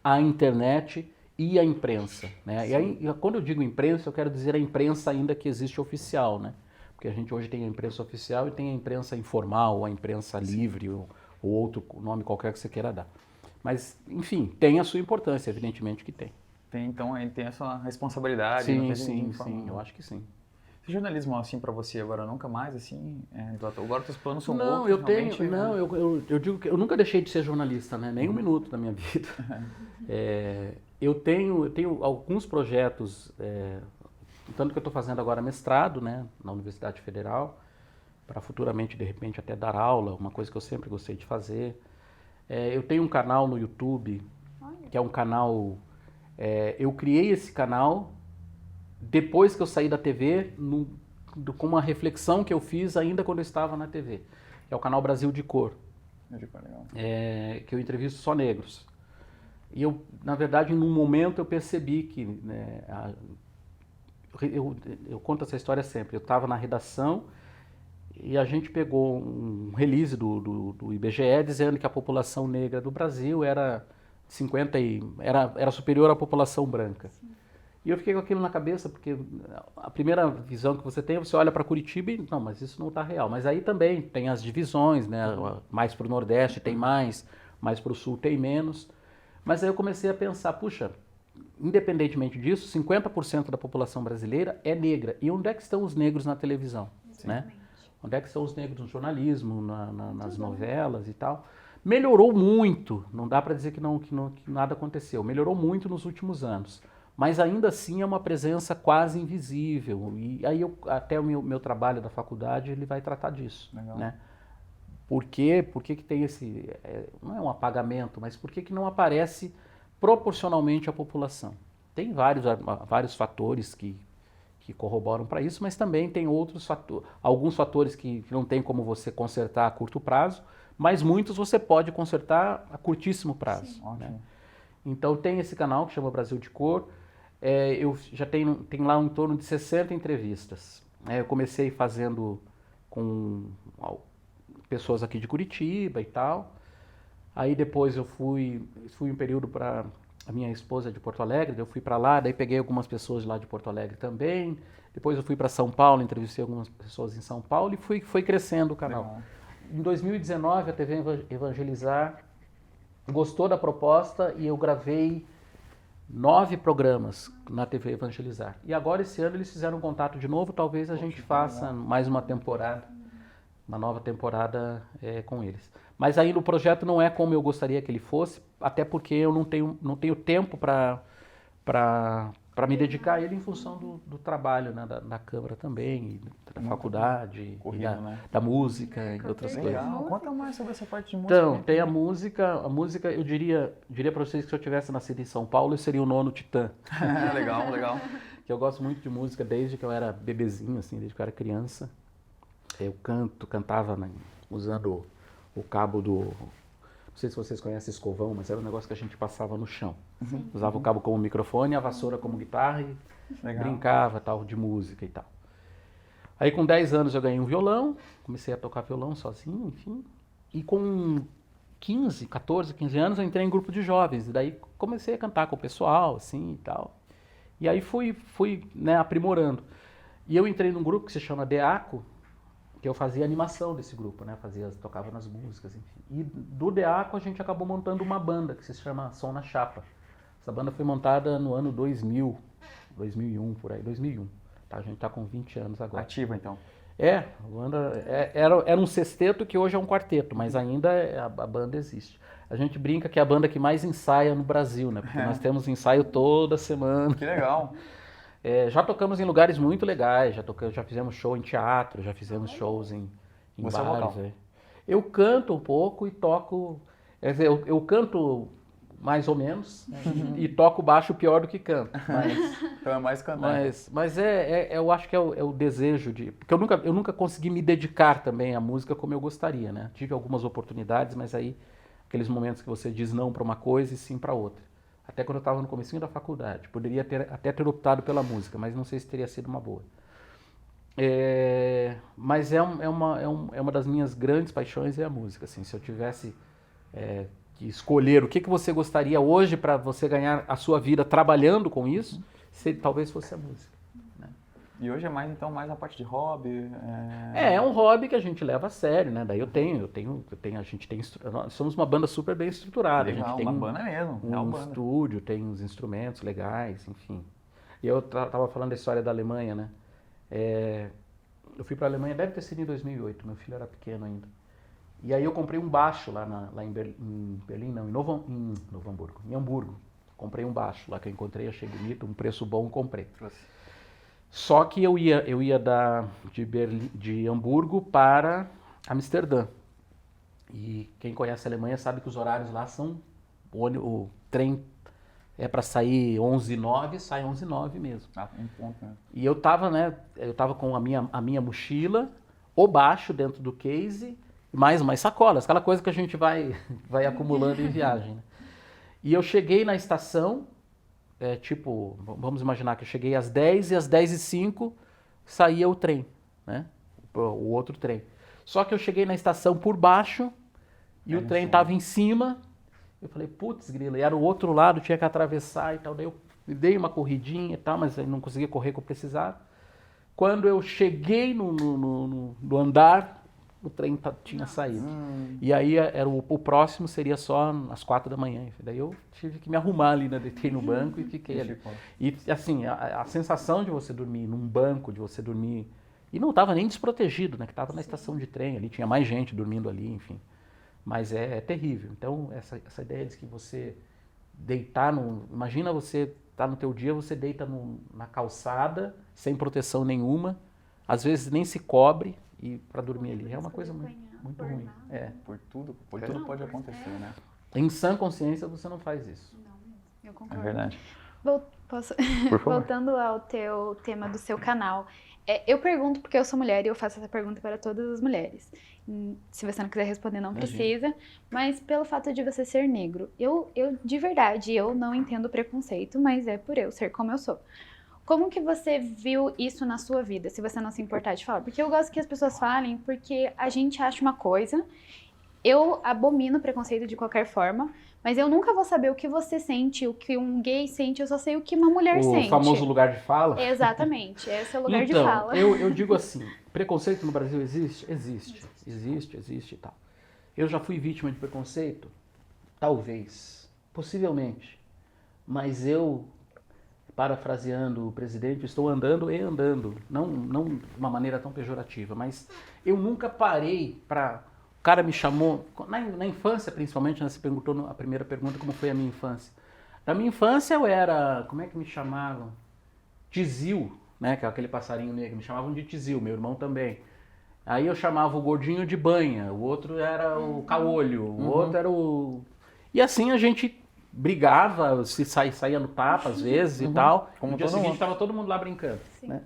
A internet e a imprensa, né? E aí, quando eu digo imprensa, eu quero dizer a imprensa ainda que existe oficial, né? Porque a gente hoje tem a imprensa oficial e tem a imprensa informal, ou a imprensa livre, ou outro nome qualquer que você queira dar. Mas, enfim, tem a sua importância, evidentemente que tem. Então ele tem essa responsabilidade. Sim, eu acho que sim. Esse jornalismo assim para você agora nunca mais assim, agora os planos são outros. Eu digo que eu nunca deixei de ser jornalista, né? Nem um minuto da minha vida. Eu tenho alguns projetos, tanto que eu estou fazendo agora mestrado, né, na Universidade Federal, para futuramente de repente até dar aula, uma coisa que eu sempre gostei de fazer. Eu tenho um canal no YouTube, que é um canal. Eu criei esse canal depois que eu saí da TV, com uma reflexão que eu fiz ainda quando eu estava na TV. É o canal Brasil de Cor, que eu entrevisto só negros. E eu, na verdade, num momento eu percebi que... Né, eu conto essa história sempre. Eu estava na redação e a gente pegou um release do IBGE dizendo que a população negra do Brasil era superior à população branca. Sim. E eu fiquei com aquilo na cabeça, porque a primeira visão que você tem, você olha para Curitiba e, não, mas isso não está real. Mas aí também tem as divisões, né? Mais para o Nordeste tem mais para o Sul tem menos. Mas aí eu comecei a pensar, puxa, independentemente disso, 50% da população brasileira é negra. E onde é que estão os negros na televisão? Né? Onde é que estão os negros no jornalismo, nas novelas e tal? Melhorou muito, não dá para dizer que nada aconteceu, melhorou muito nos últimos anos. Mas ainda assim é uma presença quase invisível. E aí até o meu trabalho da faculdade ele vai tratar disso. Legal. Né? Por que tem esse... não é um apagamento, mas por que não aparece proporcionalmente à população? Tem vários fatores que corroboram para isso, mas também tem alguns fatores que não tem como você consertar a curto prazo, mas muitos você pode consertar a curtíssimo prazo. Né? Então tem esse canal que chama Brasil de Cor. Eu já tenho lá em torno de 60 entrevistas. Eu comecei fazendo com pessoas aqui de Curitiba e tal. Aí depois eu fui um período para a minha esposa de Porto Alegre, eu fui para lá, daí peguei algumas pessoas lá de Porto Alegre também. Depois eu fui para São Paulo, entrevistei algumas pessoas em São Paulo e foi crescendo o canal. Legal. Em 2019 a TV Evangelizar gostou da proposta e eu gravei 9 programas na TV Evangelizar. E agora esse ano eles fizeram um contato de novo, talvez a gente faça mais uma temporada, uma nova temporada com eles. Mas ainda o projeto não é como eu gostaria que ele fosse, até porque eu não tenho tempo para me dedicar a ele em função do trabalho, né, da Câmara também, da faculdade, corrido, da música e outras coisas. Legal. Conta mais sobre essa parte de música. Então, tem a música eu diria para vocês que se eu tivesse nascido em São Paulo, eu seria o nono Titã. Legal. Que eu gosto muito de música desde que eu era bebezinho, assim, desde que eu era criança. Eu cantava usando o cabo do... Não sei se vocês conhecem escovão, mas era um negócio que a gente passava no chão. Usava o cabo como microfone, a vassoura como guitarra e brincava tal, de música e tal. Aí com 10 anos eu ganhei um violão, comecei a tocar violão sozinho, enfim. E com 14, 15 anos eu entrei em grupo de jovens. E daí comecei a cantar com o pessoal, assim e tal. E aí fui né, aprimorando. E eu entrei num grupo que se chama Deaco, que eu fazia animação desse grupo, né? Tocava nas músicas, enfim. E do Deaco a gente acabou montando uma banda que se chama Som na Chapa. Essa banda foi montada no ano 2000, 2001, por aí, 2001. Tá? A gente tá com 20 anos agora. Ativa, então. A banda era um sexteto que hoje é um quarteto, mas ainda a banda existe. A gente brinca que é a banda que mais ensaia no Brasil, né? Porque nós temos ensaio toda semana. Que legal. Já tocamos em lugares muito legais, já fizemos show em teatro, já fizemos shows em Você bares. é vocal? Eu canto um pouco e toco... Quer dizer, eu canto mais ou menos e toco baixo pior do que canto. Então é mais cantar. Mas eu acho que é o desejo de... Porque eu nunca consegui me dedicar também à música como eu gostaria, né? Tive algumas oportunidades, mas aí aqueles momentos que você diz não para uma coisa e sim para outra. Até quando eu estava no comecinho da faculdade. Poderia até ter optado pela música, mas não sei se teria sido uma boa. Mas é uma das minhas grandes paixões é a música. Assim, se eu tivesse que escolher o que você gostaria hoje para você ganhar a sua vida trabalhando com isso, talvez fosse a música. Né? E hoje é mais a parte de hobby? É um hobby que a gente leva a sério, né? Daí nós somos uma banda super bem estruturada. Legal, a gente tem uma banda mesmo. Estúdio, tem uns instrumentos legais, enfim. E eu tava falando da história da Alemanha, né? Eu fui para a Alemanha, deve ter sido em 2008, meu filho era pequeno ainda. E aí eu comprei um baixo lá em Berlim, não, em Hamburgo. Comprei um baixo lá que eu encontrei, achei bonito, um preço bom, comprei. Só que eu ia de Hamburgo para Amsterdã. E quem conhece a Alemanha sabe que os horários lá são... O trem é para sair 11h09, sai 11h09 mesmo. Um ponto, né? E eu tava com a minha mochila, o baixo dentro do case, mais umas sacolas, aquela coisa que a gente vai acumulando em viagem. Né? E eu cheguei na estação... vamos imaginar que eu cheguei às 10 e às 10h05 saía o trem, né? O outro trem. Só que eu cheguei na estação por baixo e o trem estava em cima. Eu falei, putz, grila, e era o outro lado, tinha que atravessar e tal. Daí eu dei uma corridinha e tal, mas eu não conseguia correr como eu precisava. Quando eu cheguei no andar, o trem tinha saído. E aí o próximo seria só às 4 da manhã. Daí eu tive que me arrumar ali, né? Deitei no banco e fiquei ali. E assim, a sensação de você dormir num banco, de você dormir... E não estava nem desprotegido, né? Que estava na estação de trem ali, tinha mais gente dormindo ali, enfim. Mas é terrível. Então, essa ideia de que você deitar Imagina você tá no teu dia, você deita na calçada, sem proteção nenhuma, às vezes nem se cobre, e para dormir ali. É uma coisa muito ruim. Por tudo pode acontecer, né? Em sã consciência, você não faz isso. Não, eu concordo. É verdade. Posso... Por favor. Voltando ao teu tema do seu canal, eu pergunto porque eu sou mulher e eu faço essa pergunta para todas as mulheres. Se você não quiser responder, não precisa. Mas pelo fato de você ser negro, eu de verdade, eu não entendo preconceito, mas é por eu ser como eu sou. Como que você viu isso na sua vida, se você não se importar de falar? Porque eu gosto que as pessoas falem, porque a gente acha uma coisa, eu abomino preconceito de qualquer forma, mas eu nunca vou saber o que você sente, o que um gay sente, eu só sei o que uma mulher sente. O famoso lugar de fala? Exatamente, esse é o lugar de então, fala. eu digo assim, preconceito no Brasil existe? Existe e tal. Eu já fui vítima de preconceito? Talvez, possivelmente. Mas eu, parafraseando o presidente, estou andando e andando. Não de uma maneira tão pejorativa, mas eu nunca parei para... O cara me chamou, na infância principalmente, né, você perguntou a primeira pergunta como foi a minha infância. Na minha infância eu era, como é que me chamavam? Tizil, né, que é aquele passarinho negro, me chamavam de Tizil, meu irmão também. Aí eu chamava o gordinho de banha, o outro era o caolho, o outro era o... E assim a gente brigava, saía no tapa às vezes e tal. Como no dia todo seguinte mundo. estava todo mundo lá brincando. Né?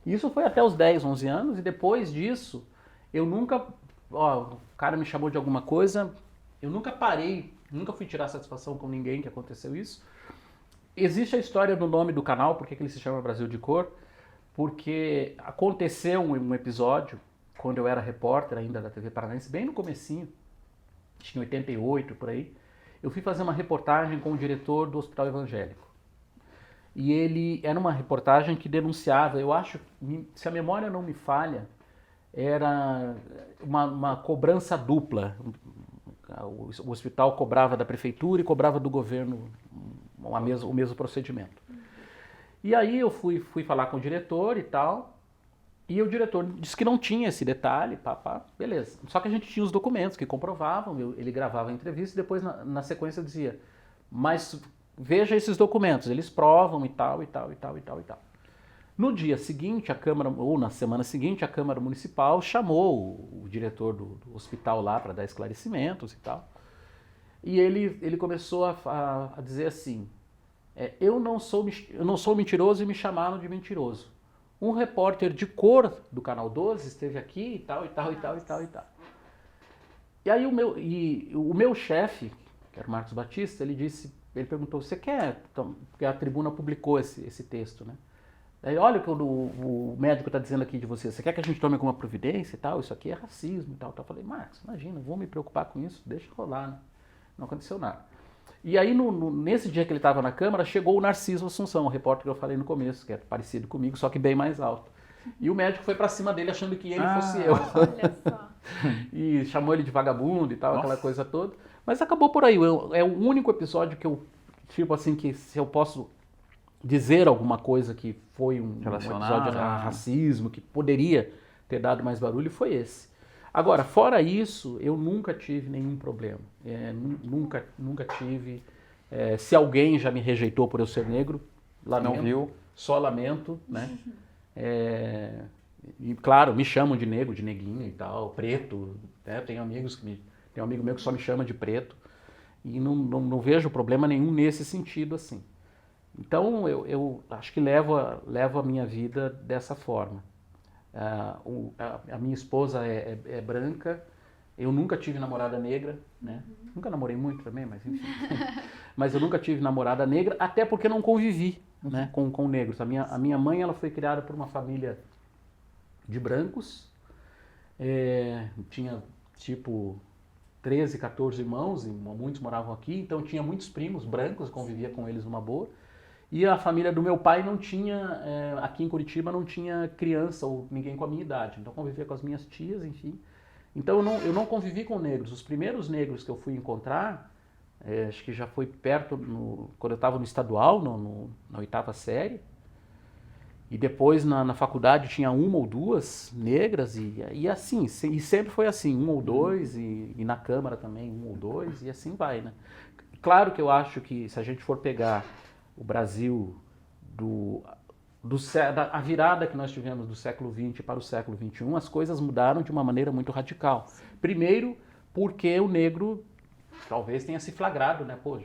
Isso foi até os 10, 11 anos e depois disso eu nunca... o cara me chamou de alguma coisa, eu nunca parei, nunca fui tirar satisfação com ninguém que aconteceu isso. Existe a história do nome do canal, por que ele se chama Brasil de Cor, porque aconteceu um episódio, quando eu era repórter ainda da TV Paranaense, bem no comecinho, acho que em 88, por aí, eu fui fazer uma reportagem com o diretor do Hospital Evangélico. E ele era uma reportagem que denunciava, eu acho, se a memória não me falha, era uma cobrança dupla. O hospital cobrava da prefeitura e cobrava do governo o mesmo procedimento. E aí eu fui falar com o diretor e tal, e o diretor disse que não tinha esse detalhe, beleza. Só que a gente tinha os documentos que comprovavam, ele gravava a entrevista e depois na sequência dizia, mas veja esses documentos, eles provam e tal. No dia seguinte, a Câmara, ou na semana seguinte, a Câmara Municipal chamou o diretor do hospital lá para dar esclarecimentos e tal. E ele começou a dizer assim, eu não sou mentiroso e me chamaram de mentiroso. Um repórter de cor do Canal 12 esteve aqui e tal. E aí o meu chefe, que era o Marcos Batista, ele perguntou, você quer? Porque a Tribuna publicou esse texto, né? Daí, olha o que o médico está dizendo aqui de você quer que a gente tome alguma providência e tal? Isso aqui é racismo e tal. Eu falei, Marcos, imagina, vou me preocupar com isso, deixa rolar, né? Não aconteceu nada. E aí, nesse dia que ele estava na Câmara, chegou o Narciso Assunção, o repórter que eu falei no começo, que é parecido comigo, só que bem mais alto. E o médico foi para cima dele achando que ele fosse eu. Olha só. E chamou ele de vagabundo e tal, aquela coisa toda. Mas acabou por aí. É o único episódio que eu, tipo assim, que se eu posso dizer alguma coisa que foi um episódio de racismo, que poderia ter dado mais barulho, foi esse. Agora, fora isso, eu nunca tive nenhum problema. Nunca tive. Se alguém já me rejeitou por eu ser negro, lamento. Não viu? Só lamento, né? E claro, me chamam de negro, de neguinho e tal, preto. Né? Tem um amigo meu que só me chama de preto. E não vejo problema nenhum nesse sentido, assim. Então, eu acho que levo a minha vida dessa forma. A minha esposa é branca, eu nunca tive namorada negra, né? Nunca namorei muito também, mas enfim. Mas eu nunca tive namorada negra, até porque não convivi, né, com negros. A minha mãe, ela foi criada por uma família de brancos, tinha tipo 13, 14 irmãos, e muitos moravam aqui, então tinha muitos primos brancos, convivia com eles numa boa. E a família do meu pai não tinha, aqui em Curitiba não tinha criança ou ninguém com a minha idade. Então eu convivia com as minhas tias, enfim. Então eu não convivi com negros. Os primeiros negros que eu fui encontrar, acho que já foi perto, quando eu estava no estadual, na 8ª série. E depois na faculdade tinha uma ou duas negras e assim, e sempre foi assim, um ou dois, e na Câmara também um ou dois, e assim vai, né? Claro que eu acho que se a gente for pegar o Brasil, a virada que nós tivemos do século XX para o século XXI, as coisas mudaram de uma maneira muito radical. Primeiro, porque o negro talvez tenha se flagrado, né? Pô,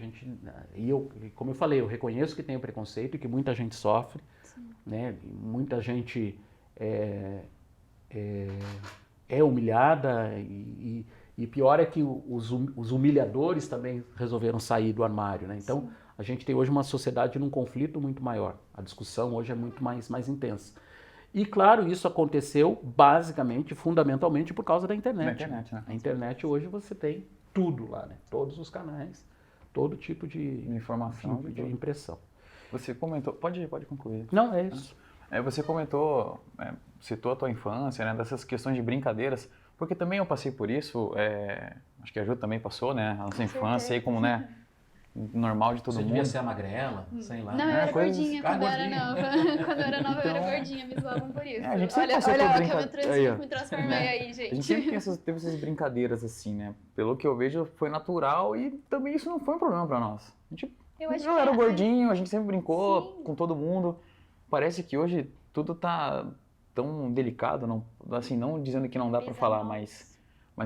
como eu falei, eu reconheço que tem o preconceito e que muita gente sofre, né? Muita gente é humilhada e pior é que os humilhadores também resolveram sair do armário, né? Então, A gente tem hoje uma sociedade num conflito muito maior. A discussão hoje é muito mais intensa. E, claro, isso aconteceu basicamente, fundamentalmente, por causa da internet. Né? A internet hoje você tem tudo lá, né? Todos os canais, todo tipo de informação, de impressão. Você comentou, pode concluir. Não, é isso. Você comentou, citou a tua infância, né, dessas questões de brincadeiras, porque também eu passei por isso, acho que a Ju também passou, né, a nossa infância aí como, né, normal de todo Você mundo. devia ser a magrela, sei lá. Não, eu era gordinha quando eu era gordinha. nova. Quando eu era nova, eu era gordinha, me zoavam por isso. A gente sempre olha passou por olha que brincadeira. eu me transformei aí, gente. A gente sempre teve essas brincadeiras assim, né, pelo que eu vejo foi natural e também isso não foi um problema pra nós. A gente eu era gordinho, a gente sempre brincou com todo mundo. Parece que hoje tudo tá tão delicado, não, assim, não dizendo que não dá pra falar, mas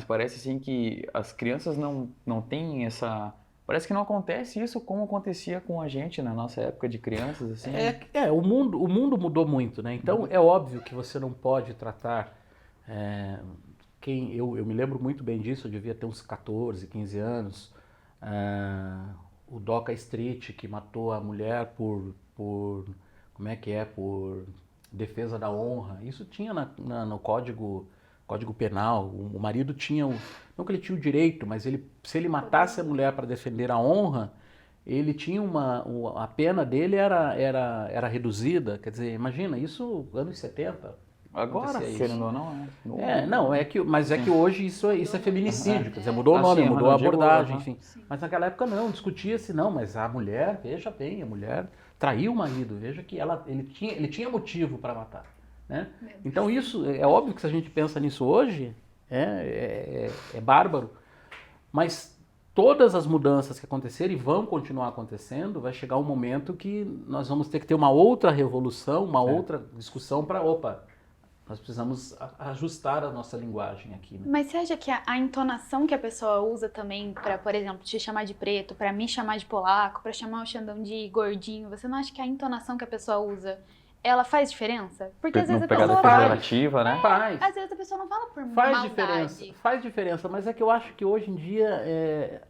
parece assim que as crianças não têm essa... Parece que não acontece isso como acontecia com a gente na nossa época de crianças, assim. O mundo mudou muito, né? Então é óbvio que você não pode tratar... Eu me lembro muito bem disso, eu devia ter uns 14, 15 anos. O Doca Street, que matou a mulher por defesa da honra. Isso tinha no Código Penal. O marido tinha, não que ele tinha o direito, mas se ele matasse a mulher para defender a honra, ele tinha a pena dele era reduzida. Quer dizer, imagina, isso anos 70. Agora, querendo ou não, mas é que hoje isso é feminicídio, quer dizer, mudou o nome, mudou a abordagem, enfim. Mas naquela época não, discutia-se, não, mas a mulher, veja bem, a mulher traiu o marido, veja que ele tinha motivo para matar, né? Então isso, é óbvio que se a gente pensa nisso hoje, é bárbaro, mas todas as mudanças que aconteceram e vão continuar acontecendo, vai chegar um momento que nós vamos ter que ter uma outra revolução, uma outra discussão para, nós precisamos ajustar a nossa linguagem aqui, né? Mas você acha que a entonação que a pessoa usa também para, por exemplo, te chamar de preto, para me chamar de polaco, para chamar o Xandão de gordinho, você não acha que a entonação que a pessoa usa, ela faz diferença? Porque às vezes a pessoa pejorativa, né? Às vezes a pessoa não fala por maldade. Faz diferença, mas é que eu acho que hoje em dia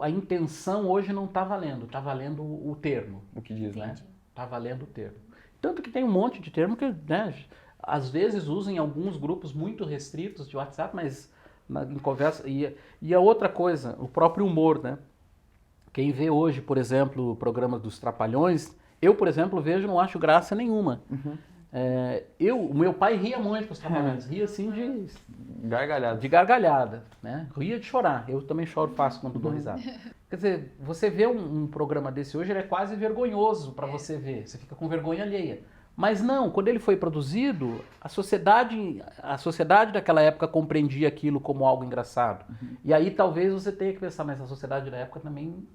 a intenção hoje não está valendo, está valendo o termo. O que diz, né? Está valendo o termo. Tanto que tem um monte de termo que, né, às vezes usam em alguns grupos muito restritos de WhatsApp, mas em conversa... E a outra coisa, o próprio humor, né? Quem vê hoje, por exemplo, o programa dos Trapalhões, eu, por exemplo, vejo e não acho graça nenhuma. O meu pai ria muito com os Trapalhões, ria assim de gargalhada, né? Ria de chorar, eu também choro fácil quando dou risada. Quer dizer, você vê um programa desse hoje, ele é quase vergonhoso para você ver, você fica com vergonha alheia. Mas não, quando ele foi produzido, a sociedade daquela época compreendia aquilo como algo engraçado. E aí talvez você tenha que pensar, mas a sociedade da época também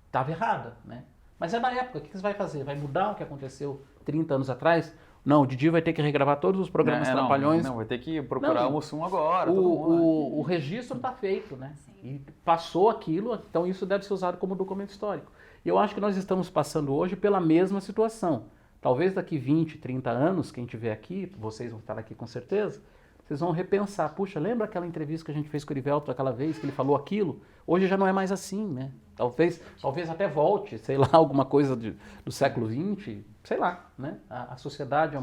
estava errada, né? Mas é da época, o que você vai fazer? Vai mudar o que aconteceu 30 anos atrás? Não, o Didi vai ter que regravar todos os programas Trapalhões. Não, vai ter que procurar o Mussum agora. O registro está feito, né? Sim. E passou aquilo, então isso deve ser usado como documento histórico. E eu acho que nós estamos passando hoje pela mesma situação. Talvez daqui 20, 30 anos, quem estiver aqui, vocês vão estar aqui com certeza, vocês vão repensar, puxa, lembra aquela entrevista que a gente fez com o Erivelto aquela vez, que ele falou aquilo? Hoje já não é mais assim, né? Talvez até volte, sei lá, alguma coisa do século XX, sei lá, né? A sociedade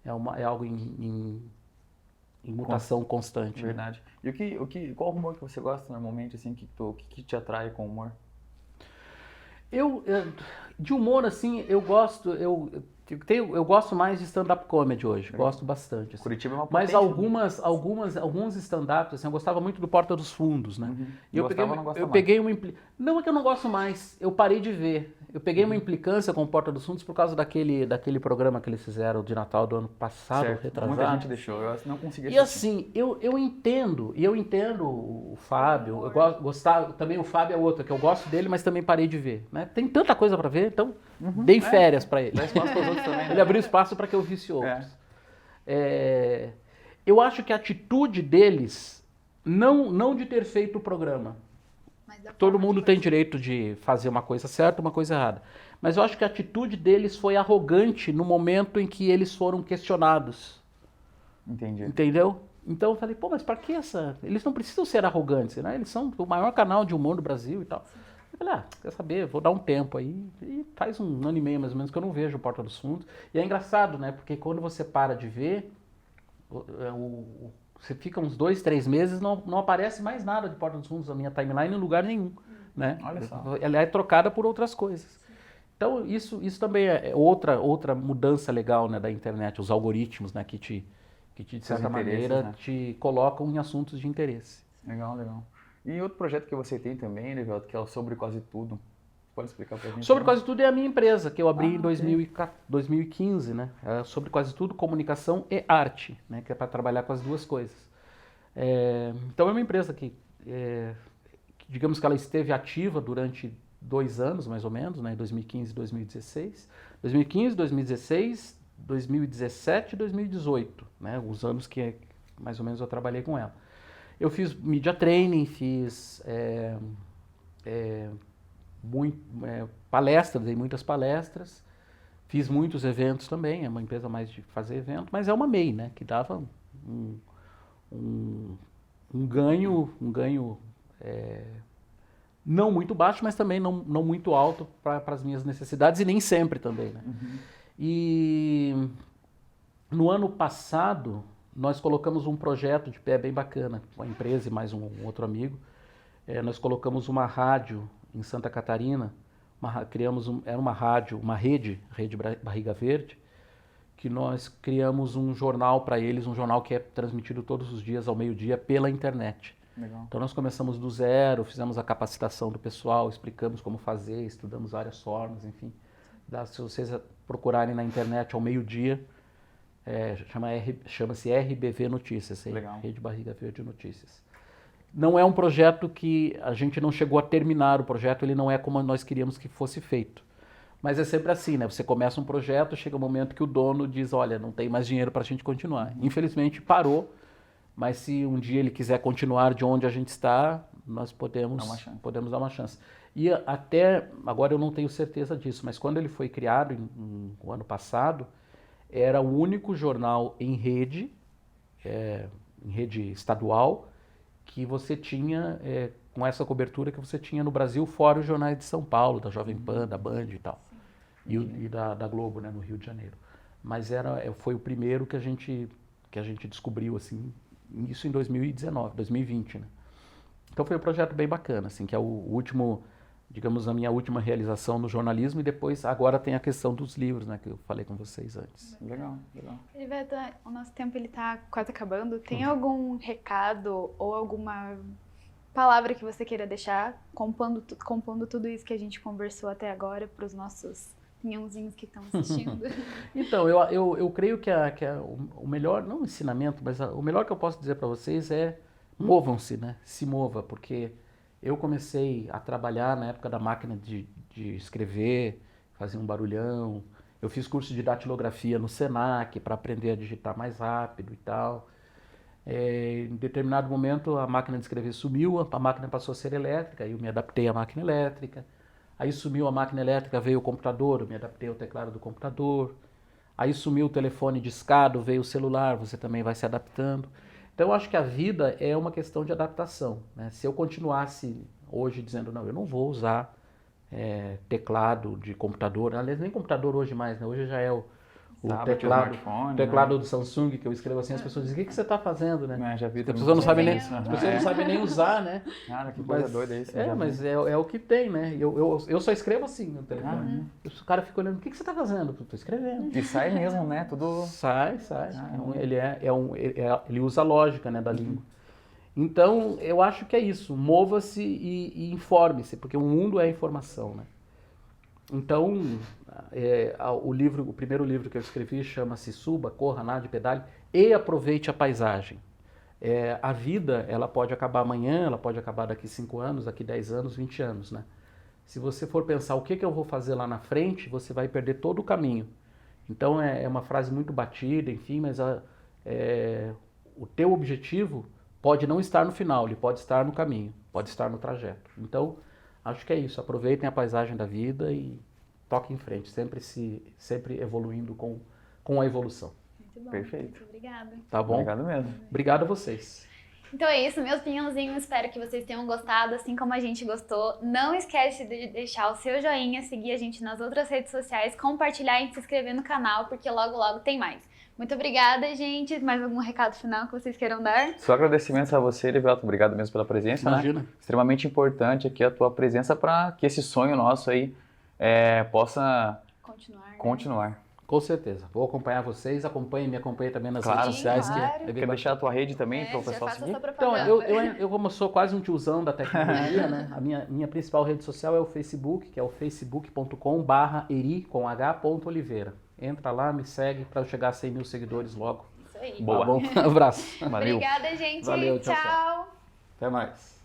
é algo em mutação constante. Verdade. Né? E qual humor que você gosta normalmente, assim, que te atrai com o humor? De humor, assim, eu gosto mais de stand-up comedy hoje, gosto bastante. Assim. Curitiba é uma potência. Mas né? alguns stand-ups, assim, eu gostava muito do Porta dos Fundos, né? E eu não é que eu não gosto mais, eu parei de ver. Eu peguei uma implicância com o Porta dos Fundos por causa daquele programa que eles fizeram de Natal do ano passado, retrasado. Muita gente deixou, eu não consegui assistir. E assim, eu entendo o Fábio, eu gostava, também o Fábio é outro, que eu gosto dele, mas também parei de ver. Né? Tem tanta coisa para ver, então dei férias para ele. Dá espaço para os outros também. Ele abriu espaço para que eu visse outros. Eu acho que a atitude deles, não de ter feito o programa, todo mundo tem direito de fazer uma coisa certa, uma coisa errada. Mas eu acho que a atitude deles foi arrogante no momento em que eles foram questionados. Entendi. Entendeu? Então eu falei, mas para que essa... Eles não precisam ser arrogantes, né? Eles são o maior canal de humor do Brasil e tal. Eu falei, quer saber, vou dar um tempo aí. E faz um ano e meio mais ou menos que eu não vejo o Porta dos Fundos. E é engraçado, né? Porque quando você para de ver, você fica uns 2, 3 meses, não aparece mais nada de Porta dos Fundos na minha timeline em lugar nenhum, né? Olha só. Ela é trocada por outras coisas. Então, isso também é outra mudança legal, né, da internet, os algoritmos, né, que de certa maneira, né, te colocam em assuntos de interesse. Legal, legal. E outro projeto que você tem também, Erivelto, que é o Sobre Quase Tudo. Pode explicar pra gente? Sobre Quase Tudo é a minha empresa, que eu abri em 2015, né? É Sobre Quase Tudo, comunicação e arte, né? Que é para trabalhar com as duas coisas. Então é uma empresa que, digamos que ela esteve ativa durante 2 anos, mais ou menos, né? 2015 e 2016. 2015, 2016, 2017 e 2018, né? Os anos que mais ou menos eu trabalhei com ela. Eu fiz media training, fiz palestras, dei muitas palestras, fiz muitos eventos também, é uma empresa mais de fazer evento, mas é uma MEI, né, que dava um ganho não muito baixo, mas também não muito alto para as minhas necessidades e nem sempre também, né. Uhum. E no ano passado nós colocamos um projeto de pé bem bacana, com a empresa e mais um outro amigo. Nós colocamos uma rádio em Santa Catarina, era uma rádio, uma rede Barriga Verde, que nós criamos um jornal para eles, um jornal que é transmitido todos os dias ao meio-dia pela internet. Legal. Então nós começamos do zero, fizemos a capacitação do pessoal, explicamos como fazer, estudamos várias formas, enfim. Se vocês procurarem na internet ao meio-dia, chama-se RBV Notícias, Legal. Rede Barriga Verde Notícias. Não é um projeto que a gente não chegou a terminar o projeto, ele não é como nós queríamos que fosse feito. Mas é sempre assim, né? Você começa um projeto, chega um momento que o dono diz, olha, não tem mais dinheiro para a gente continuar. Infelizmente parou, mas se um dia ele quiser continuar de onde a gente está, nós podemos dar uma chance. E até, agora eu não tenho certeza disso, mas quando ele foi criado, no ano passado, era o único jornal em rede estadual, que você tinha, com essa cobertura que você tinha no Brasil, fora os jornais de São Paulo, da Jovem Pan, da Band e tal, e da Globo, né, no Rio de Janeiro. Mas foi o primeiro que a gente descobriu, assim, isso em 2020, né. Então foi um projeto bem bacana, assim, que é o último, digamos, a minha última realização no jornalismo, e depois, agora tem a questão dos livros, né, que eu falei com vocês antes. Legal, legal. Erivelto, o nosso tempo está quase acabando. Tem algum recado ou alguma palavra que você queira deixar, compondo tudo isso que a gente conversou até agora para os nossos pinhãozinhos que estão assistindo? Então, eu creio que o melhor, não o ensinamento, mas o melhor que eu posso dizer para vocês é movam-se, né? Se mova, porque eu comecei a trabalhar na época da máquina de escrever, fazia um barulhão. Eu fiz curso de datilografia no Senac para aprender a digitar mais rápido e tal. Em determinado momento a máquina de escrever sumiu, a máquina passou a ser elétrica, eu me adaptei à máquina elétrica. Aí sumiu a máquina elétrica, veio o computador, eu me adaptei ao teclado do computador. Aí sumiu o telefone discado, veio o celular, você também vai se adaptando. Então eu acho que a vida é uma questão de adaptação, né? Se eu continuasse hoje dizendo, não, eu não vou usar teclado de computador, aliás, nem computador hoje mais, né? Hoje já é o teclado do Samsung, que eu escrevo assim, as pessoas dizem, o que você está fazendo, né? Já vi, as pessoas não sabem nem usar, né? Cara, que coisa doida isso. Mas é o que tem, né? Eu só escrevo assim no telefone. O cara fica olhando, o que você está fazendo? Estou escrevendo. E sai mesmo, né? Tudo... Sai. Então, ele usa a lógica, né, da língua. Então, eu acho que é isso. Mova-se e informe-se, porque o mundo é informação, né? Então, o primeiro livro que eu escrevi chama-se Suba, Corra, Nade, Pedale e Aproveite a Paisagem. A vida, ela pode acabar amanhã, ela pode acabar daqui 5 anos, daqui 10 anos, 20 anos, né? Se você for pensar o que eu vou fazer lá na frente, você vai perder todo o caminho. Então, é uma frase muito batida, enfim, mas o teu objetivo pode não estar no final, ele pode estar no caminho, pode estar no trajeto. Então, acho que é isso, aproveitem a paisagem da vida e toquem em frente, sempre evoluindo com a evolução. Muito bom. Perfeito. Muito obrigada. Tá bom? Obrigado mesmo. Obrigado a vocês. Então é isso, meus pinhãozinhos. Espero que vocês tenham gostado, assim como a gente gostou. Não esquece de deixar o seu joinha, seguir a gente nas outras redes sociais, compartilhar e se inscrever no canal, porque logo, logo tem mais. Muito obrigada, gente. Mais algum recado final que vocês queiram dar? Só agradecimentos a você, Erivelton. Obrigado mesmo pela presença. Imagina. Né? Extremamente importante aqui a tua presença para que esse sonho nosso aí possa continuar. Com certeza. Vou acompanhar vocês, me acompanhem também nas redes sociais. claro. Que Quer deixar a tua rede também para o já pessoal faça seguir? essa Então, propaganda. eu como sou quase um tiozão da tecnologia, né? A minha principal rede social é o Facebook, que é o facebook.com/eri.oliveira. Entra lá, me segue para eu chegar a 100 mil seguidores logo. Isso aí. Boa. Tá bom? Um abraço. Valeu. Obrigada, gente. Valeu, tchau, tchau. Até mais.